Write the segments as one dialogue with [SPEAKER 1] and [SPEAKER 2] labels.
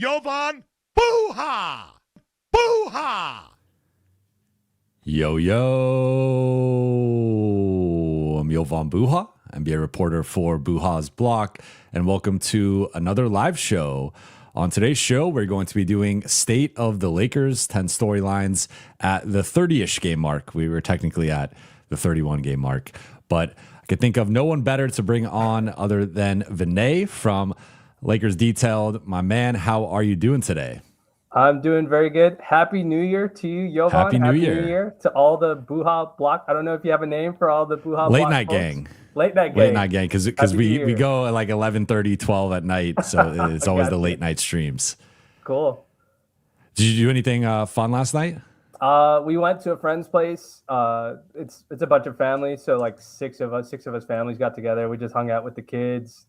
[SPEAKER 1] Jovan Buha! Buha!
[SPEAKER 2] Yo, yo. I'm Jovan Buha, NBA reporter for Buha's Block, and welcome to another live show. On today's show, we're going to be doing State of the Lakers, 10 storylines at the 30-ish game mark. We were technically at the 31 game mark, but I could think of no one better to bring on other than Vinay from Lakers Detailed. My man, how are you doing today?
[SPEAKER 3] I'm doing very good. Happy New Year to you, Jovan.
[SPEAKER 2] Happy New Year
[SPEAKER 3] to all the Buha Block. I don't know if you have a name for all the Buha
[SPEAKER 2] Late
[SPEAKER 3] Block
[SPEAKER 2] Night
[SPEAKER 3] folks.
[SPEAKER 2] Gang.
[SPEAKER 3] Late Night Gang.
[SPEAKER 2] Late Night Gang, because we go at like 11:30, 12 at night, so it's always the late night streams.
[SPEAKER 3] Cool.
[SPEAKER 2] Did you do anything fun last night?
[SPEAKER 3] We went to a friend's place. It's a bunch of families, so like six of us families got together. We just hung out with the kids.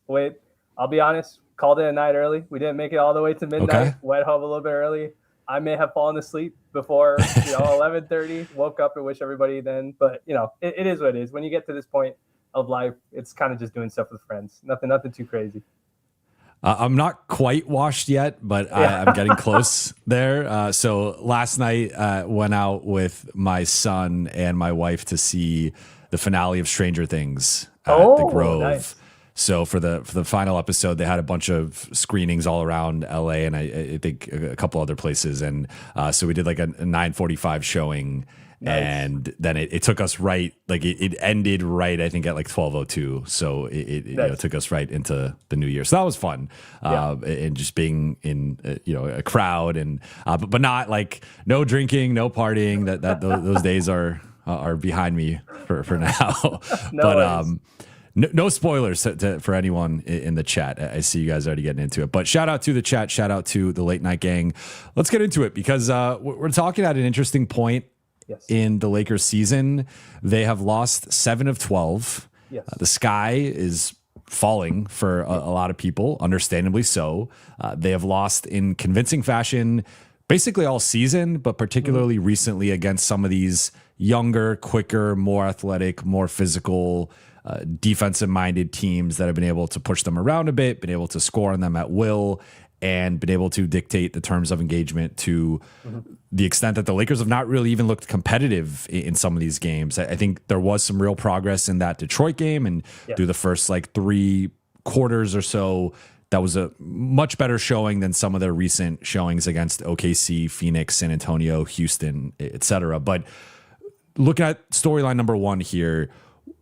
[SPEAKER 3] I'll be honest, called it a night early. We didn't make it all the way to midnight.
[SPEAKER 2] Okay.
[SPEAKER 3] Went home a little bit early. I may have fallen asleep before 11:30. Woke up and wish everybody then. But it is what it is. When you get to this point of life, it's kind of just doing stuff with friends. Nothing too crazy.
[SPEAKER 2] I'm not quite washed yet, but I'm getting close there. So last night, went out with my son and my wife to see the finale of Stranger Things at the Grove. Nice. So for the final episode, they had a bunch of screenings all around LA and I think a couple other places. And so we did like a 9:45 showing. Nice. And then it took us right, like it ended right, I think at like 12:02. So it took us right into the new year. So that was fun. And just being in, a crowd and, but not like no drinking, no partying, those days are behind me for now. No spoilers for anyone in the chat. I see you guys already getting into it. But shout out to the chat. Shout out to the Late Night Gang. Let's get into it because we're talking at an interesting point in the Lakers season. They have lost 7 of 12. Yes. The sky is falling for a lot of people, understandably so. They have lost in convincing fashion basically all season, but particularly recently against some of these younger, quicker, more athletic, more physical, defensive-minded teams that have been able to push them around a bit, been able to score on them at will, and been able to dictate the terms of engagement to the extent that the Lakers have not really even looked competitive in some of these games. I think there was some real progress in that Detroit game, and through the first like 3 quarters or so, that was a much better showing than some of their recent showings against OKC, Phoenix, San Antonio, Houston, etc. But looking at storyline number 1 here,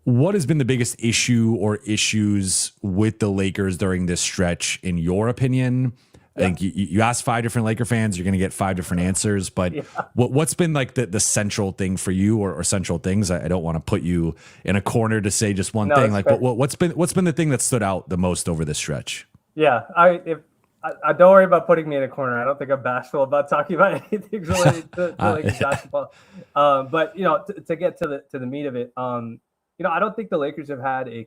[SPEAKER 2] what has been the biggest issue or issues with the Lakers during this stretch, in your opinion? I think you asked 5 different Laker fans, you're going to get 5 different answers. But what's been like the central thing for you, or central things? I don't want to put you in a corner to say just one thing. Like, what's been the thing that stood out the most over this stretch?
[SPEAKER 3] Yeah, I don't worry about putting me in a corner. I don't think I'm bashful about talking about anything related to Lakers basketball. But to get to the meat of it. I don't think the Lakers have had a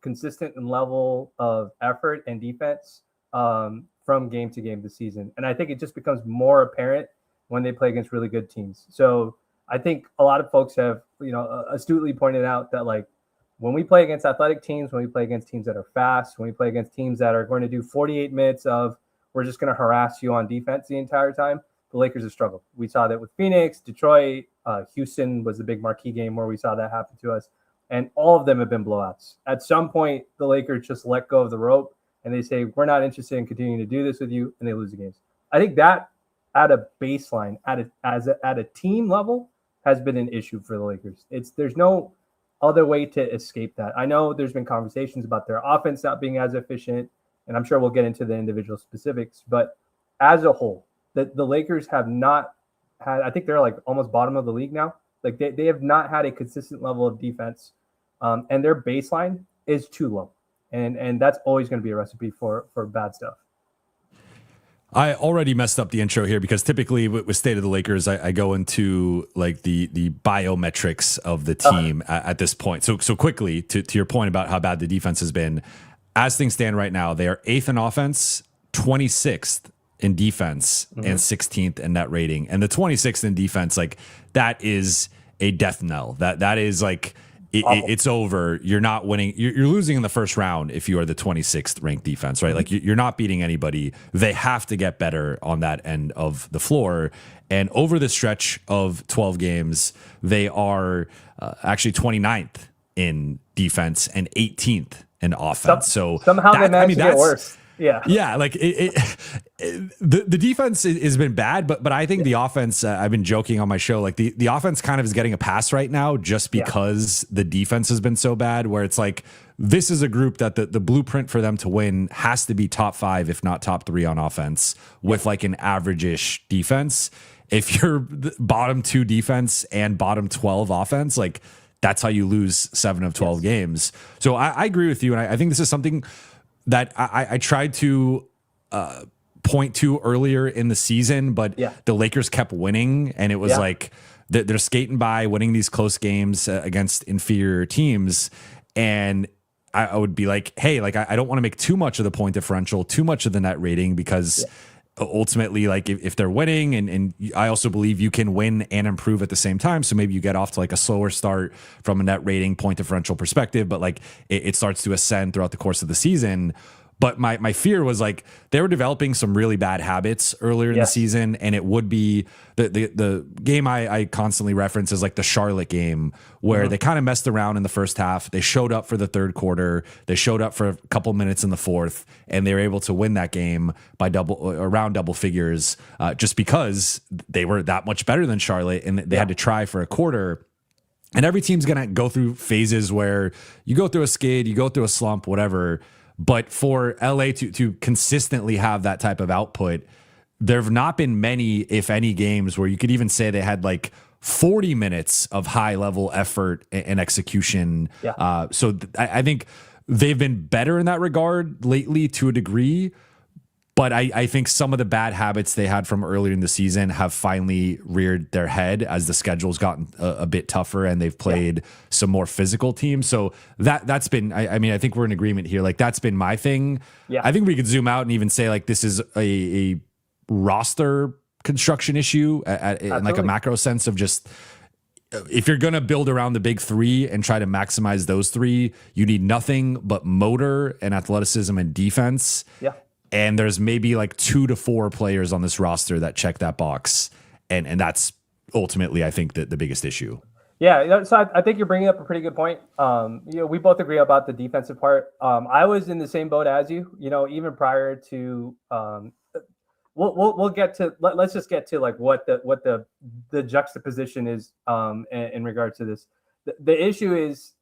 [SPEAKER 3] consistent level of effort and defense from game to game this season. And I think it just becomes more apparent when they play against really good teams. So I think a lot of folks have, astutely pointed out that like when we play against athletic teams, when we play against teams that are fast, when we play against teams that are going to do 48 minutes of we're just going to harass you on defense the entire time, the Lakers have struggled. We saw that with Phoenix, Detroit, Houston was the big marquee game where we saw that happen to us. And all of them have been blowouts. At some point, the Lakers just let go of the rope and they say, we're not interested in continuing to do this with you, and they lose the games. I think that at a baseline, at a team level, has been an issue for the Lakers. There's no other way to escape that. I know there's been conversations about their offense not being as efficient, and I'm sure we'll get into the individual specifics, but as a whole, the Lakers have not had, I think they're like almost bottom of the league now. Like they have not had a consistent level of defense, and their baseline is too low, and that's always going to be a recipe for bad stuff.
[SPEAKER 2] I already messed up the intro here because typically with State of the Lakers, I go into like the biometrics of the team at this point. So quickly to your point about how bad the defense has been, as things stand right now, they are 8th in offense, 26th in defense, and 16th in net rating. And the 26th in defense, like that is a death knell. That is like it's over. You're not winning. You're losing in the first round if you are the 26th ranked defense, right? Like you're not beating anybody. They have to get better on that end of the floor. And over the stretch of 12 games, they are actually 29th in defense and 18th in offense. So
[SPEAKER 3] somehow they managed to get worse.
[SPEAKER 2] Yeah, like the defense has been bad, but I think the offense. I've been joking on my show, like the offense kind of is getting a pass right now, just because the defense has been so bad. Where it's like this is a group that the blueprint for them to win has to be top 5, if not top 3 on offense, with like an average-ish defense. If you're bottom 2 defense and bottom 12 offense, like that's how you lose 7 of 12 games. So I agree with you, and I think this is something that I tried to point to earlier in the season, but the Lakers kept winning, and it was like they're skating by, winning these close games against inferior teams, and I would be like, hey, like I don't want to make too much of the point differential, too much of the net rating, because ultimately, like if they're winning, and I also believe you can win and improve at the same time. So maybe you get off to like a slower start from a net rating point differential perspective, but like it starts to ascend throughout the course of the season. But my fear was like they were developing some really bad habits earlier in the season, and it would be the game I constantly reference is like the Charlotte game, where they kind of messed around in the first half. They showed up for the third quarter. They showed up for a couple minutes in the fourth, and they were able to win that game by around double figures, just because they were that much better than Charlotte, and they had to try for a quarter. And every team's going to go through phases where you go through a skid, you go through a slump, whatever. But for LA to consistently have that type of output, there have not been many, if any, games where you could even say they had like 40 minutes of high level effort and execution. So I think they've been better in that regard lately to a degree. But I think some of the bad habits they had from earlier in the season have finally reared their head as the schedule's gotten a bit tougher, and they've played some more physical teams. So that's been, I mean, I think we're in agreement here. Like that's been my thing. I think we could zoom out and even say like this is a roster construction issue in like a macro sense of just, if you're going to build around the big 3 and try to maximize those 3, you need nothing but motor and athleticism and defense. And there's maybe like 2 to 4 players on this roster that check that box. And that's ultimately, I think, the biggest issue.
[SPEAKER 3] So I think you're bringing up a pretty good point. We both agree about the defensive part. I was in the same boat as you, even prior to, we'll get to, let's just get to like what the juxtaposition is in regard to this. The issue is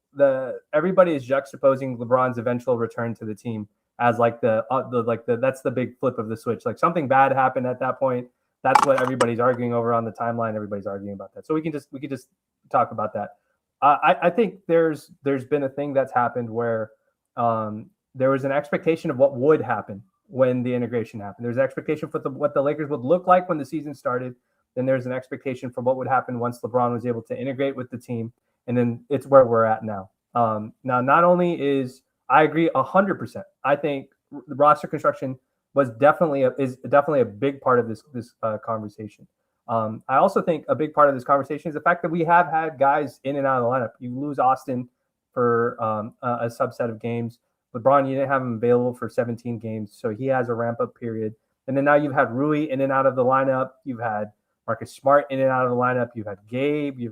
[SPEAKER 3] everybody is juxtaposing LeBron's eventual return to the team as like that's the big flip of the switch. Like something bad happened at that point. That's what everybody's arguing over on the timeline. Everybody's arguing about that. So we can just talk about that. I think there's been a thing that's happened where there was an expectation of what would happen when the integration happened. There's an expectation for what the Lakers would look like when the season started. Then there's an expectation for what would happen once LeBron was able to integrate with the team. And then it's where we're at now. Now, not only is I agree 100%. I think the roster construction is definitely a big part of this conversation. I also think a big part of this conversation is the fact that we have had guys in and out of the lineup. You lose Austin for a subset of games. LeBron, you didn't have him available for 17 games, so he has a ramp up period. And then now you've had Rui in and out of the lineup. You've had Marcus Smart in and out of the lineup. You've had Gabe. You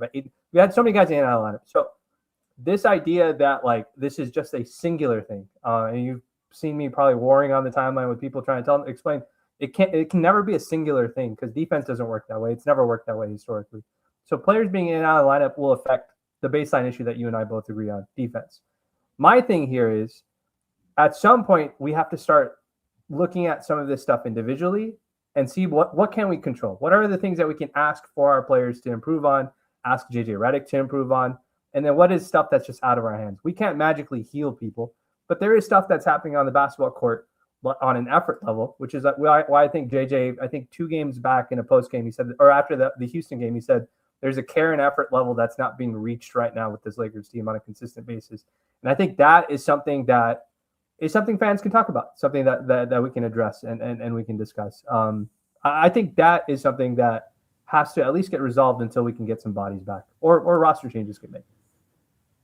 [SPEAKER 3] had so many guys in and out of the lineup. So this idea that like this is just a singular thing, and you've seen me probably warring on the timeline with people trying to explain it can never be a singular thing, because defense doesn't work that way. It's never worked that way historically. So players being in and out of the lineup will affect the baseline issue that you and I both agree on, defense. My thing here is at some point we have to start looking at some of this stuff individually and see what can we control. What are the things that we can ask for our players to improve on, ask JJ Redick to improve on. And then what is stuff that's just out of our hands? We can't magically heal people, but there is stuff that's happening on the basketball court on an effort level, which is why I think JJ, I think 2 games back in a post game, he said, or after the Houston game, he said, there's a care and effort level that's not being reached right now with this Lakers team on a consistent basis. And I think that is something fans can talk about, something that we can address and we can discuss. I think that is something that has to at least get resolved until we can get some bodies back or roster changes get made.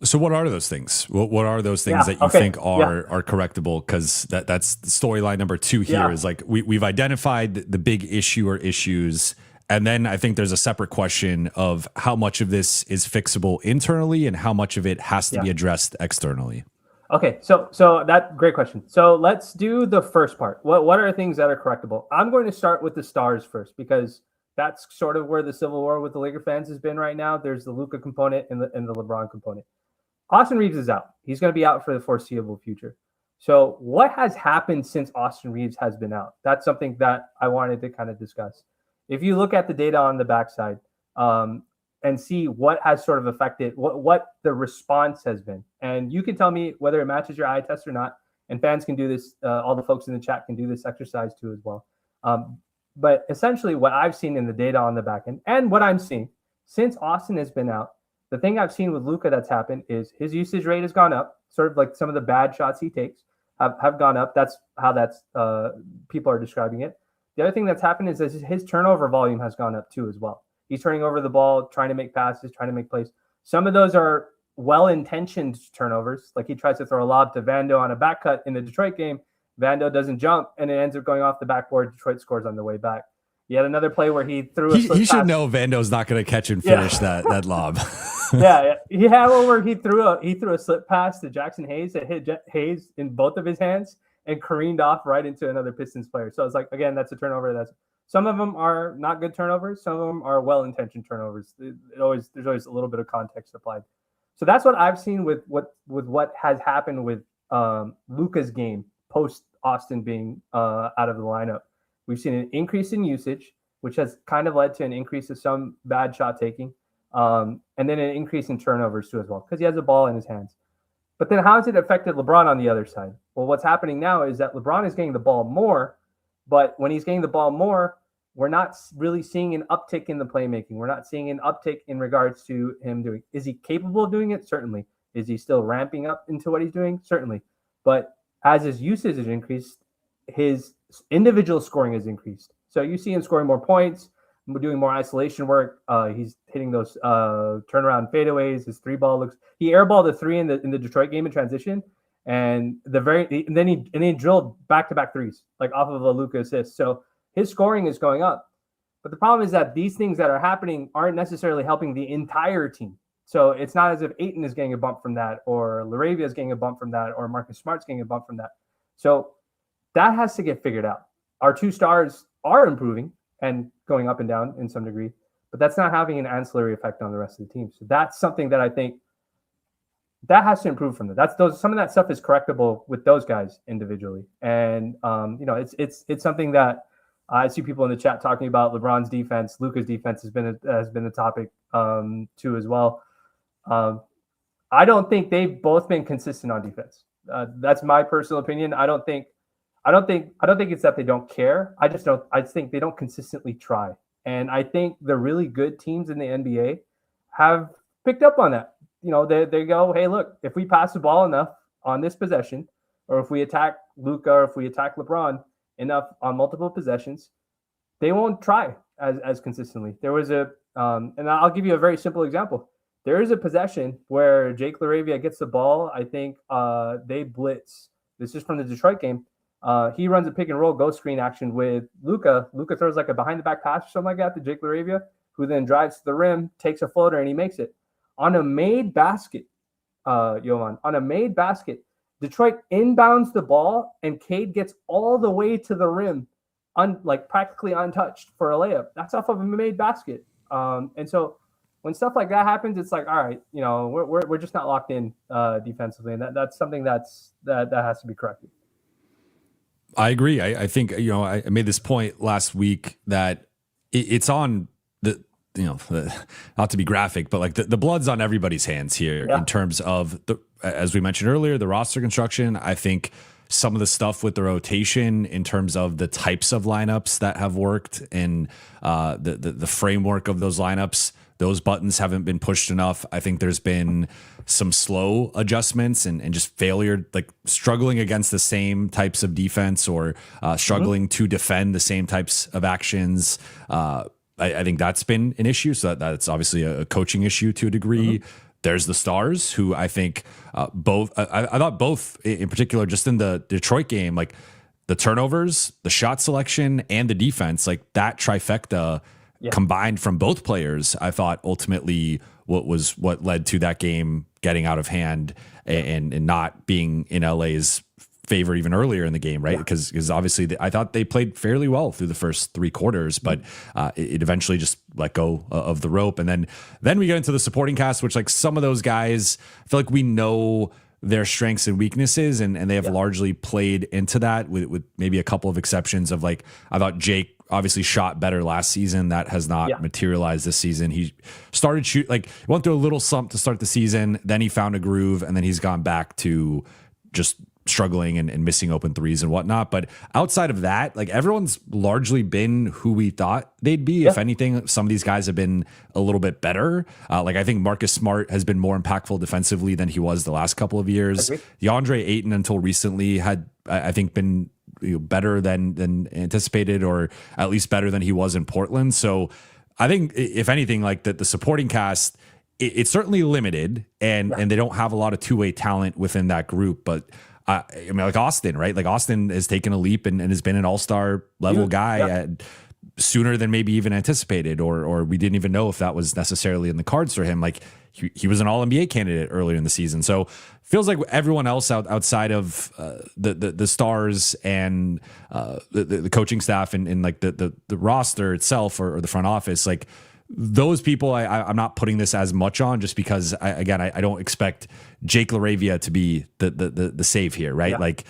[SPEAKER 2] So what are those things? What are those things that you think are correctable? Because that's the storyline number 2 here is like we've identified the big issue or issues. And then I think there's a separate question of how much of this is fixable internally and how much of it has to be addressed externally.
[SPEAKER 3] Okay, so that great question. So let's do the first part. What are things that are correctable? I'm going to start with the stars first because that's sort of where the civil war with the Laker fans has been right now. There's the Luka component and the LeBron component. Austin Reeves is out. He's going to be out for the foreseeable future. So what has happened since Austin Reeves has been out? That's something that I wanted to kind of discuss. If you look at the data on the backside and see what has sort of affected, what the response has been, and you can tell me whether it matches your eye test or not, and fans can do this, all the folks in the chat can do this exercise too as well. But essentially what I've seen in the data on the back end and what I'm seeing since Austin has been out, the thing I've seen with Luka that's happened is his usage rate has gone up, sort of like some of the bad shots he takes have gone up. That's how people are describing it. The other thing that's happened is his turnover volume has gone up too as well. He's turning over the ball, trying to make passes, trying to make plays. Some of those are well-intentioned turnovers. Like he tries to throw a lob to Vando on a back cut in the Detroit game. Vando doesn't jump, and it ends up going off the backboard. Detroit scores on the way back. He had another play where he threw a slip
[SPEAKER 2] he should
[SPEAKER 3] pass.
[SPEAKER 2] know Vando's not going to catch and finish that lob.
[SPEAKER 3] yeah. He had one where he threw a slip pass to Jackson Hayes that hit Hayes in both of his hands and careened off right into another Pistons player. So it's like, again, that's a turnover. Some of them are not good turnovers. Some of them are well-intentioned turnovers. There's always a little bit of context applied. So that's what I've seen with what has happened with Luka's game post Austin being out of the lineup. We've seen an increase in usage, which has kind of led to an increase of some bad shot taking, and then an increase in turnovers too as well, because he has the ball in his hands. But then how has it affected LeBron on the other side? Well, what's happening now is that LeBron is getting the ball more, but when he's getting the ball more, we're not really seeing an uptick in the playmaking. We're not seeing an uptick in regards to him doing. Is he capable of doing it? Certainly. Is he still ramping up into what he's doing? Certainly. But as his usage has increased, his individual scoring has increased. So you see him scoring more points, doing more isolation work. He's hitting those turnaround fadeaways. His three ball looks. He airballed a three in the Detroit game in transition, and then he drilled back-to-back threes like off of a Luka assist. So his scoring is going up. But the problem is that these things that are happening aren't necessarily helping the entire team. So it's not as if Ayton is getting a bump from that, or Laravia is getting a bump from that, or Marcus Smart's getting a bump from that. So that has to get figured out. Our two stars are improving and going up and down in some degree, but that's not having an ancillary effect on the rest of the team. So that's something that I think that has to improve from that. Some of that stuff is correctable with those guys individually. And it's something that I see people in the chat talking about. LeBron's defense, Luka's defense has been a topic too as well. I don't think they've both been consistent on defense. That's my personal opinion. I don't think it's that they don't care. I just think they don't consistently try. And I think the really good teams in the NBA have picked up on that. They go, hey, look, if we pass the ball enough on this possession, or if we attack Luka, or if we attack LeBron enough on multiple possessions, they won't try as consistently. There was and I'll give you a very simple example. There is a possession where Jake LaRavia gets the ball. I think they blitz. This is from the Detroit game. He runs a pick and roll ghost screen action with Luka. Luka throws like a behind the back pass or something like that to Jake LaRavia, who then drives to the rim, takes a floater, and he makes it. On a made basket, Jovan, on a made basket, Detroit inbounds the ball, and Cade gets all the way to the rim, practically untouched for a layup. That's off of a made basket. And so when stuff like that happens, it's like, all right, we're just not locked in defensively, and that's something that has to be corrected.
[SPEAKER 2] I agree. I think I made this point last week that it's on the not to be graphic, but like the blood's on everybody's hands here in terms of as we mentioned earlier, the roster construction. I think some of the stuff with the rotation in terms of the types of lineups that have worked and the framework of those lineups, those buttons haven't been pushed enough. I think there's been some slow adjustments and just failure, like struggling against the same types of defense or struggling to defend the same types of actions. I think that's been an issue. So that's obviously a coaching issue to a degree. there's the stars who I think I thought both in particular, just in the Detroit game, like the turnovers, the shot selection, and the defense, like that trifecta combined from both players, I thought ultimately what led to that game getting out of hand and not being in LA's favor even earlier in the game, right? Because obviously I thought they played fairly well through the first 3 quarters, but it eventually just let go of the rope. And then we get into the supporting cast, which like some of those guys, I feel like we know their strengths and weaknesses, and they have largely played into that with maybe a couple of exceptions of like, I thought Jake obviously shot better last season. That has not materialized this season. He started went through a little slump to start the season, then he found a groove, and then he's gone back to just struggling and missing open threes and whatnot. But outside of that, like everyone's largely been who we thought they'd be. If anything, some of these guys have been a little bit better. Like I think Marcus Smart has been more impactful defensively than he was the last couple of years. DeAndre Ayton until recently had, I think, been better than anticipated, or at least better than he was in Portland. So I think if anything, like the supporting cast, it's certainly limited, and they don't have a lot of two-way talent within that group. But I mean, like Austin, right? Like Austin has taken a leap and has been an all-star level guy sooner than maybe even anticipated, or we didn't even know if that was necessarily in the cards for him. Like he was an All-NBA candidate earlier in the season. So feels like everyone else outside of the stars and the coaching staff and like the roster itself or the front office, like those people, I'm not putting this as much on, just because I don't expect Jake LaRavia to be the save here, right? Like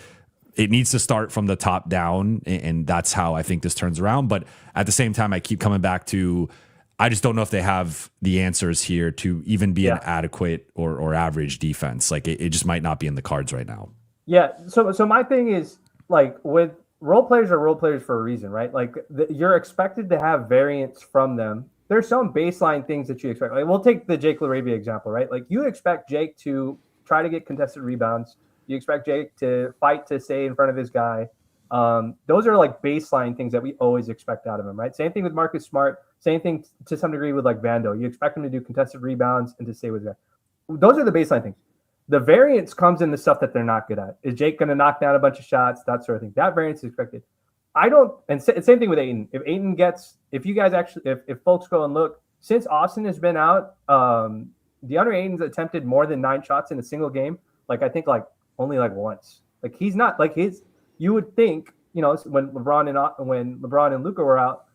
[SPEAKER 2] it needs to start from the top down, and that's how I think this turns around. But at the same time, I keep coming back to, I just don't know if they have the answers here to even be an adequate or average defense. Like it just might not be in the cards right now. Yeah.
[SPEAKER 3] So my thing is, like, with role players are role players for a reason, right? Like you're expected to have variance from them. There's some baseline things that you expect. Like we'll take the Jake LaRavia example, right? Like you expect Jake to try to get contested rebounds. You expect Jake to fight to stay in front of his guy. Those are like baseline things that we always expect out of him, right? Same thing with Marcus Smart. Same thing to some degree with like Vando. You expect him to do contested rebounds and to stay with that. Those are the baseline things. The variance comes in the stuff that they're not good at. Is Jake going to knock down a bunch of shots? That sort of thing. That variance is expected. And same thing with Ayton. If you guys actually, if folks go and look, since Austin has been out, DeAndre Ayton's attempted more than 9 shots in a single game. Like I think only once. Like he's not like you would think, when LeBron and Luka were out,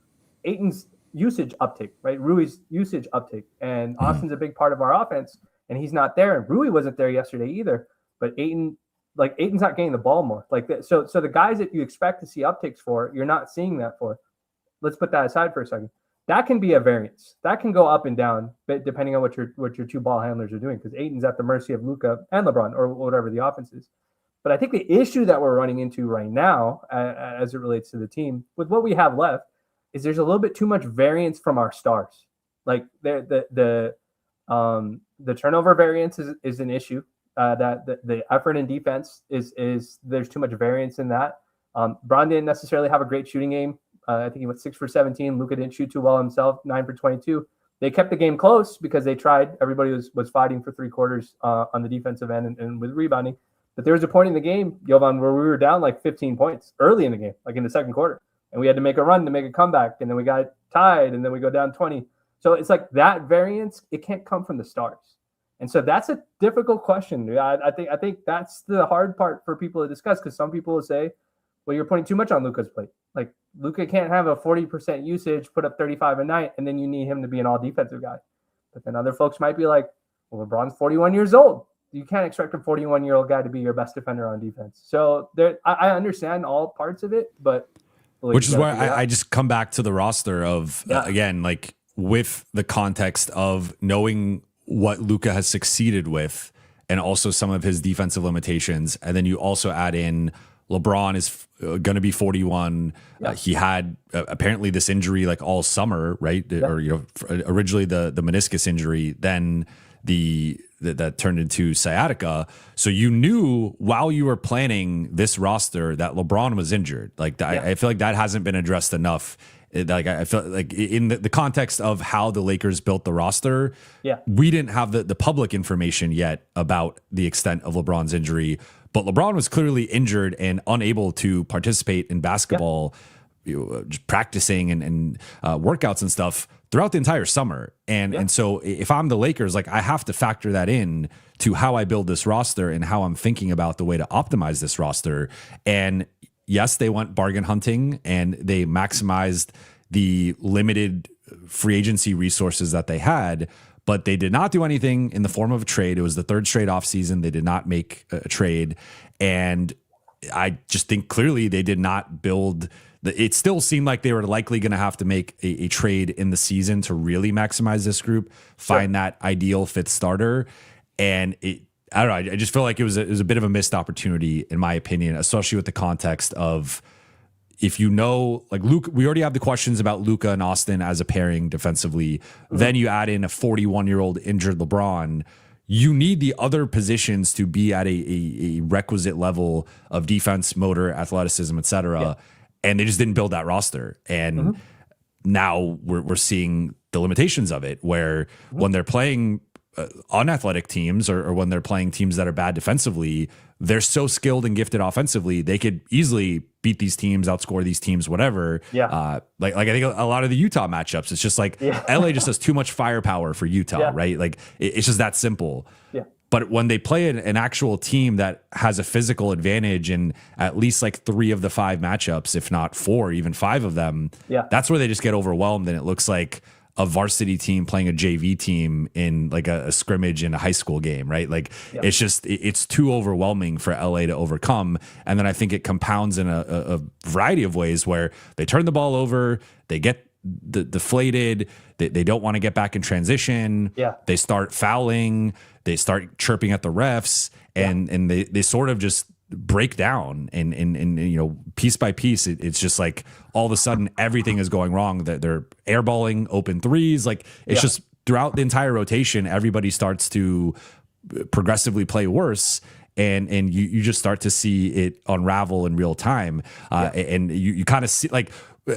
[SPEAKER 3] Ayton's usage uptick, right? Rui's usage uptick, and Austin's a big part of our offense, and he's not there. And Rui wasn't there yesterday either. But Ayton's not getting the ball more. Like that. So the guys that you expect to see upticks for, you're not seeing that for. Let's put that aside for a second. That can be a variance. That can go up and down, but depending on what your two ball handlers are doing, because Ayton's at the mercy of Luka and LeBron or whatever the offense is. But I think the issue that we're running into right now, as it relates to the team, with what we have left, is there's a little bit too much variance from our stars. Like the turnover variance is an issue. That the effort in defense is there's too much variance in that. Bron didn't necessarily have a great shooting game. I think he went 6 for 17. Luka didn't shoot too well himself, 9 for 22. They kept the game close because they tried. Everybody was fighting for 3 quarters on the defensive end and with rebounding. But there was a point in the game, Jovan, where we were down like 15 points early in the game, like in the second quarter. And we had to make a run to make a comeback. And then we got tied, and then we go down 20. So it's like that variance, it can't come from the stars. And so that's a difficult question. I think that's the hard part for people to discuss, because some people will say, well, you're putting too much on Luka's plate. Like Luka can't have a 40% usage, put up 35 a night, and then you need him to be an all defensive guy. But then other folks might be like, well, LeBron's 41 years old. You can't expect a 41-year-old guy to be your best defender on defense. So I understand all parts of it, but
[SPEAKER 2] which is why I just come back to the roster of again, like with the context of knowing what Luka has succeeded with, and also some of his defensive limitations, and then you also add in LeBron is going to be 41. He had apparently this injury like all summer, right? Or originally the meniscus injury, then that turned into sciatica. So you knew while you were planning this roster that LeBron was injured. Like I feel like that hasn't been addressed enough I feel like in the context of how the Lakers built the roster, we didn't have the public information yet about the extent of LeBron's injury, but LeBron was clearly injured and unable to participate in basketball, just practicing and workouts and stuff throughout the entire summer. And so if I'm the Lakers, like I have to factor that in to how I build this roster and how I'm thinking about the way to optimize this roster. And yes, they went bargain hunting and they maximized the limited free agency resources that they had, but they did not do anything in the form of a trade. It was the third straight offseason. They did not make a trade. And I just think clearly they did not build. It still seemed like they were likely going to have to make a trade in the season to really maximize this group, find that ideal fifth starter. And I don't know. I just feel like it was a bit of a missed opportunity, in my opinion, especially with the context of, if you know, like Luka, we already have the questions about Luka and Austin as a pairing defensively. Then you add in a 41-year-old injured LeBron. You need the other positions to be at a requisite level of defense, motor, athleticism, et cetera. And they just didn't build that roster. And now we're seeing the limitations of it, where when they're playing unathletic teams or when they're playing teams that are bad defensively, they're so skilled and gifted offensively, they could easily beat these teams, outscore these teams, whatever. Like I think a lot of the Utah matchups, it's just like LA just has too much firepower for Utah, right? Like it's just that simple. But when they play an actual team that has a physical advantage in at least like 3 of the 5 matchups, if not 4, even 5 of them, that's where they just get overwhelmed. And it looks like a varsity team playing a JV team in like a scrimmage in a high school game, right? Like it's just, it's too overwhelming for LA to overcome. And then I think it compounds in a variety of ways where they turn the ball over, they get deflated, they don't want to get back in transition, they start fouling, they start chirping at the refs, and they sort of just break down and you know, piece by piece, it's just like all of a sudden everything is going wrong. That they're airballing open threes, like it's just throughout the entire rotation, everybody starts to progressively play worse. And you just start to see it unravel in real time. And you kind of see, like,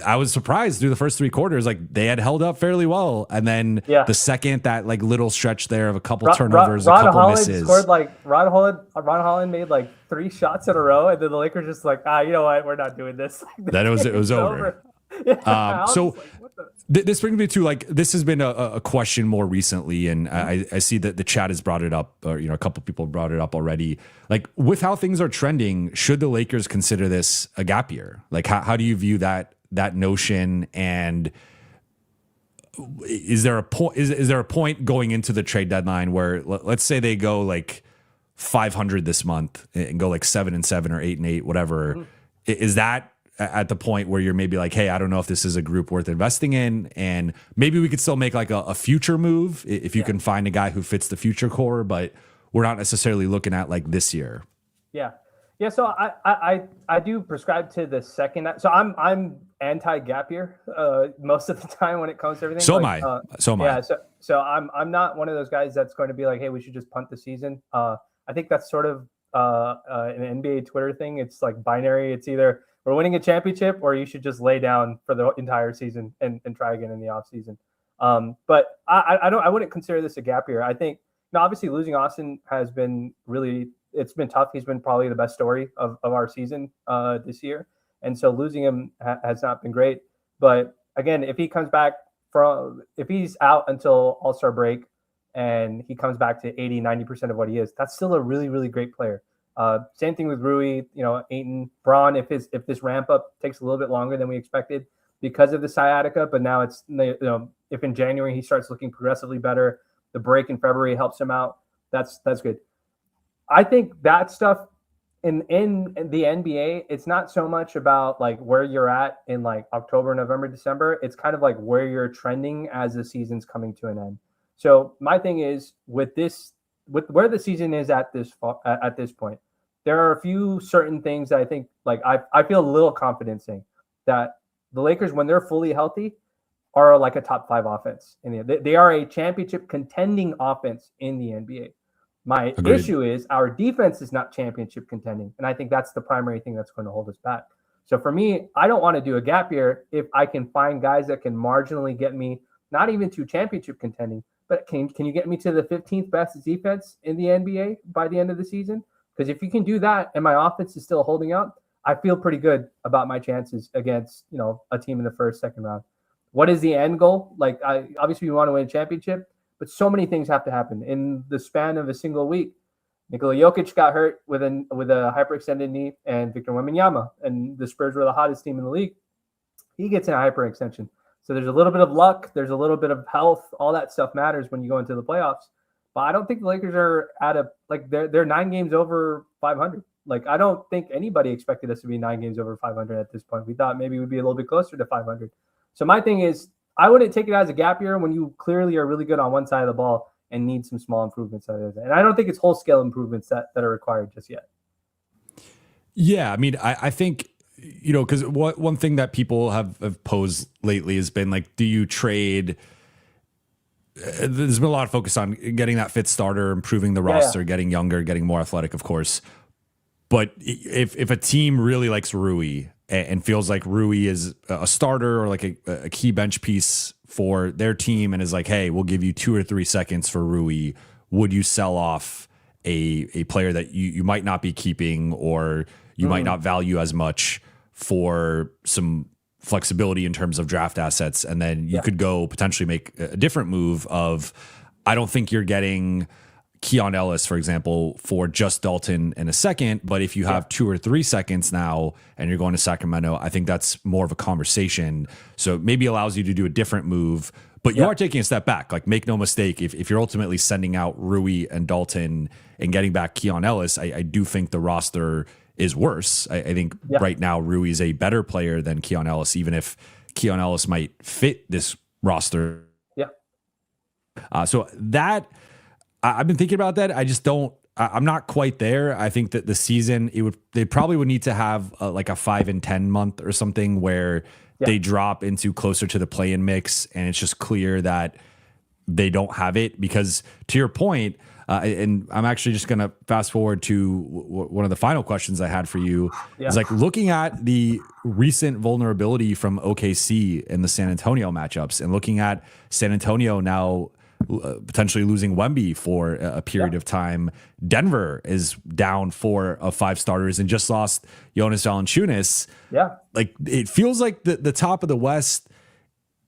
[SPEAKER 2] I was surprised through the first 3 quarters, like they had held up fairly well. And then the second, that like little stretch there of a couple turnovers, a couple misses.
[SPEAKER 3] Scored like Ron Holland made like 3 shots in a row. And then the Lakers just like, you know what? We're not doing this.
[SPEAKER 2] Then it was over. So this brings me to, like, this has been a question more recently, and I see that the chat has brought it up, or, you know, a couple people brought it up already. Like, with how things are trending, should the Lakers consider this a gap year? Like, how do you view that notion? And is there a point? Is there a point going into the trade deadline where, let's say they go like 500 this month and go like 7-7 or 8-8, whatever? Is that at the point where you're maybe like, hey, I don't know if this is a group worth investing in, and maybe we could still make like a future move if you can find a guy who fits the future core, but we're not necessarily looking at like this year.
[SPEAKER 3] So I do prescribe to the second. So I'm anti gap year most of the time when it comes to everything.
[SPEAKER 2] So am I.
[SPEAKER 3] So I'm not one of those guys that's going to be like, hey, we should just punt the season. I think that's sort of an NBA Twitter thing. It's like binary. It's either we're winning a championship or you should just lay down for the entire season and try again in the off season. But I wouldn't consider this a gap year. I think, you know, obviously losing Austin has been it's been tough. He's been probably the best story of our season this year. And so losing him has not been great. But again, if he comes back if he's out until All-Star break and he comes back to 80-90% of what he is, that's still a really, really great player. Same thing with Rui, you know, Ayton, Braun, if this ramp up takes a little bit longer than we expected because of the sciatica, but now it's, you know, if in January he starts looking progressively better, the break in February helps him out. That's good. I think that stuff in the NBA, it's not so much about like where you're at in like October, November, December. It's kind of like where you're trending as the season's coming to an end. So my thing is with where the season is at this point, there are a few certain things that I think, like I feel a little confident saying that the Lakers, when they're fully healthy, are like a top 5 offense. They are a championship contending offense in the NBA. My issue is our defense is not championship contending. And I think that's the primary thing that's going to hold us back. So for me, I don't want to do a gap year if I can find guys that can marginally get me not even to championship contending, but can you get me to the 15th best defense in the NBA by the end of the season? Because if you can do that and my offense is still holding up, I feel pretty good about my chances against, a team in the first, second round. What is the end goal? Like, obviously we want to win a championship, but so many things have to happen in the span of a single week. Nikola Jokic got hurt with a hyperextended knee, and Victor Wembanyama, and the Spurs were the hottest team in the league. He gets in a hyperextension. So there's a little bit of luck. There's a little bit of health. All that stuff matters when you go into the playoffs. But I don't think the Lakers are they're 9 games over 500. Like, I don't think anybody expected us to be 9 games over 500 at this point. We thought maybe we'd be a little bit closer to 500. So my thing is, I wouldn't take it as a gap year when you clearly are really good on one side of the ball and need some small improvements. And I don't think it's whole scale improvements that are required just yet.
[SPEAKER 2] Yeah, I mean, I think, because one thing that people have posed lately has been like, do you trade? There's been a lot of focus on getting that fit starter, improving the roster, getting younger, getting more athletic, of course. But if a team really likes Rui and feels like Rui is a starter or like a key bench piece for their team and is like, hey, we'll give you 2 or 3 seconds for Rui, would you sell off a player that you might not be keeping or you might not value as much for some flexibility in terms of draft assets? And then you could go potentially make a different move of, I don't think you're getting Keon Ellis, for example, for just Dalton in a second. But if you have 2 or 3 seconds now and you're going to Sacramento, I think that's more of a conversation. So it maybe allows you to do a different move, but you are taking a step back. Like, make no mistake, if you're ultimately sending out Rui and Dalton and getting back Keon Ellis, I do think the roster is worse. I think right now Rui is a better player than Keon Ellis, even if Keon Ellis might fit this roster. So that, I've been thinking about that. I just don't, I'm not quite there. I think that the season, they probably would need to have like a 5-10 month or something where they drop into closer to the play-in mix. And it's just clear that they don't have it, because to your point, and I'm actually just going to fast forward to one of the final questions I had for you is like looking at the recent vulnerability from OKC in the San Antonio matchups and looking at San Antonio now potentially losing Wemby for a period of time. Denver is down 4 of 5 starters and just lost Jonas Valanciunas. Like, it feels like the top of the West,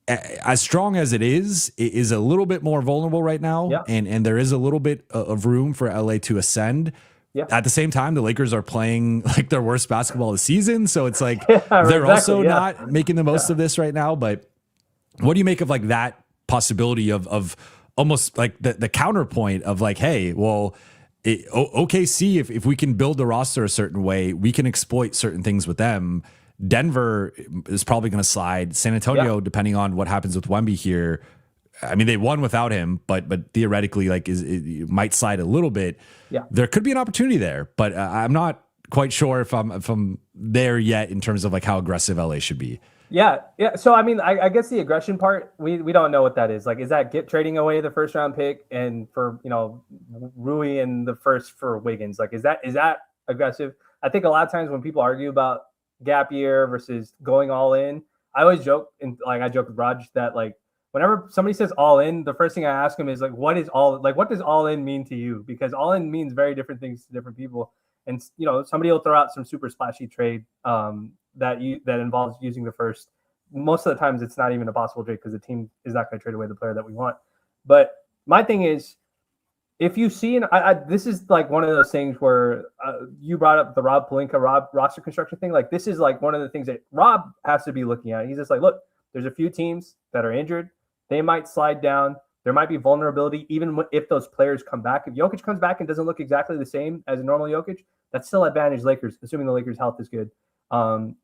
[SPEAKER 2] as strong as it is a little bit more vulnerable right now. And there is a little bit of room for LA to ascend. At the same time, the Lakers are playing like their worst basketball of the season. So it's like, they're also not making the most of this right now. But what do you make of like that possibility of almost like the counterpoint of like, hey, well, OKC, if we can build the roster a certain way, we can exploit certain things with them. Denver is probably going to slide. San Antonio, depending on what happens with Wemby here, I mean, they won without him, but theoretically, like, it might slide a little bit. There could be an opportunity there, but I'm not quite sure if I'm there yet in terms of like how aggressive LA should be.
[SPEAKER 3] So I mean, I guess the aggression part, we don't know what that is. Like, is that trading away the first round pick and for Rui and the first for Wiggins? Like, is that aggressive? I think a lot of times when people argue about gap year versus going all in, I always joke, and like I joke with Raj that like whenever somebody says all in, the first thing I ask them is like, what does all in mean to you? Because all in means very different things to different people. And somebody will throw out some super splashy trade that involves using the first. Most of the times it's not even a possible trade because the team is not going to trade away the player that we want. But my thing is, if you see, this is like one of those things where you brought up the Rob Pelinka roster construction thing. Like, this is like one of the things that Rob has to be looking at. He's just like, look, there's a few teams that are injured. They might slide down. There might be vulnerability, even if those players come back. If Jokic comes back and doesn't look exactly the same as a normal Jokic, that's still advantage Lakers, assuming the Lakers' health is good.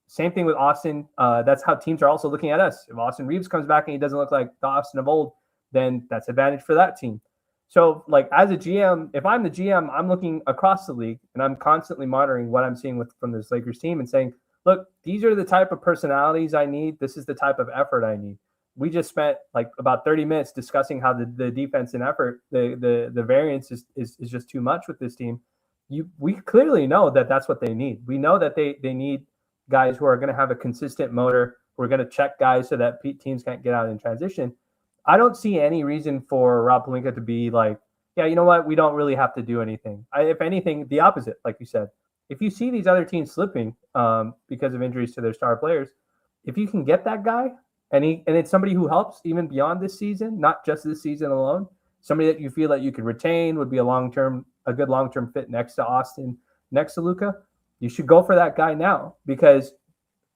[SPEAKER 3] Same thing with Austin. That's how teams are also looking at us. If Austin Reeves comes back and he doesn't look like the Austin of old, then that's advantage for that team. So, like, as a GM, if I'm the GM, I'm looking across the league and I'm constantly monitoring what I'm seeing from this Lakers team and saying, look, these are the type of personalities I need. This is the type of effort I need. We just spent like about 30 minutes discussing how the defense and effort, the variance is just too much with this team. We clearly know that that's what they need. We know that they need guys who are going to have a consistent motor. We're going to check guys so that teams can't get out in transition. I don't see any reason for Rob Pelinka to be like, yeah, you know what? We don't really have to do anything. If anything, the opposite, like you said. If you see these other teams slipping because of injuries to their star players, if you can get that guy and it's somebody who helps even beyond this season, not just this season alone, somebody that you feel that you could retain, would be a good long-term fit next to Austin, next to Luka, you should go for that guy now. Because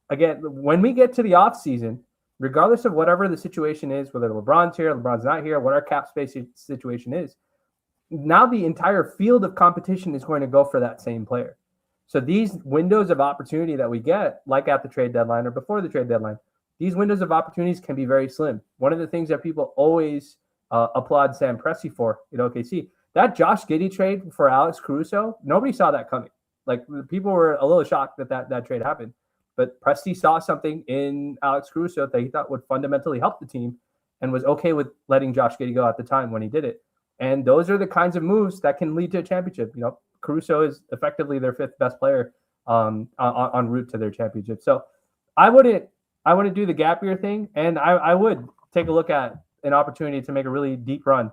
[SPEAKER 3] again, when we get to the off season, regardless of whatever the situation is, whether LeBron's here, LeBron's not here, what our cap space situation is, now the entire field of competition is going to go for that same player. So these windows of opportunity that we get, like at the trade deadline or before the trade deadline, these windows of opportunities can be very slim. One of the things that people always applaud Sam Presti for at OKC, that Josh Giddey trade for Alex Caruso, nobody saw that coming. Like, people were a little shocked that trade happened. But Presti saw something in Alex Caruso that he thought would fundamentally help the team and was okay with letting Josh Giddey go at the time when he did it. And those are the kinds of moves that can lead to a championship. Caruso is effectively their fifth best player en route to their championship. So I wouldn't do the gap year thing, and I would take a look at an opportunity to make a really deep run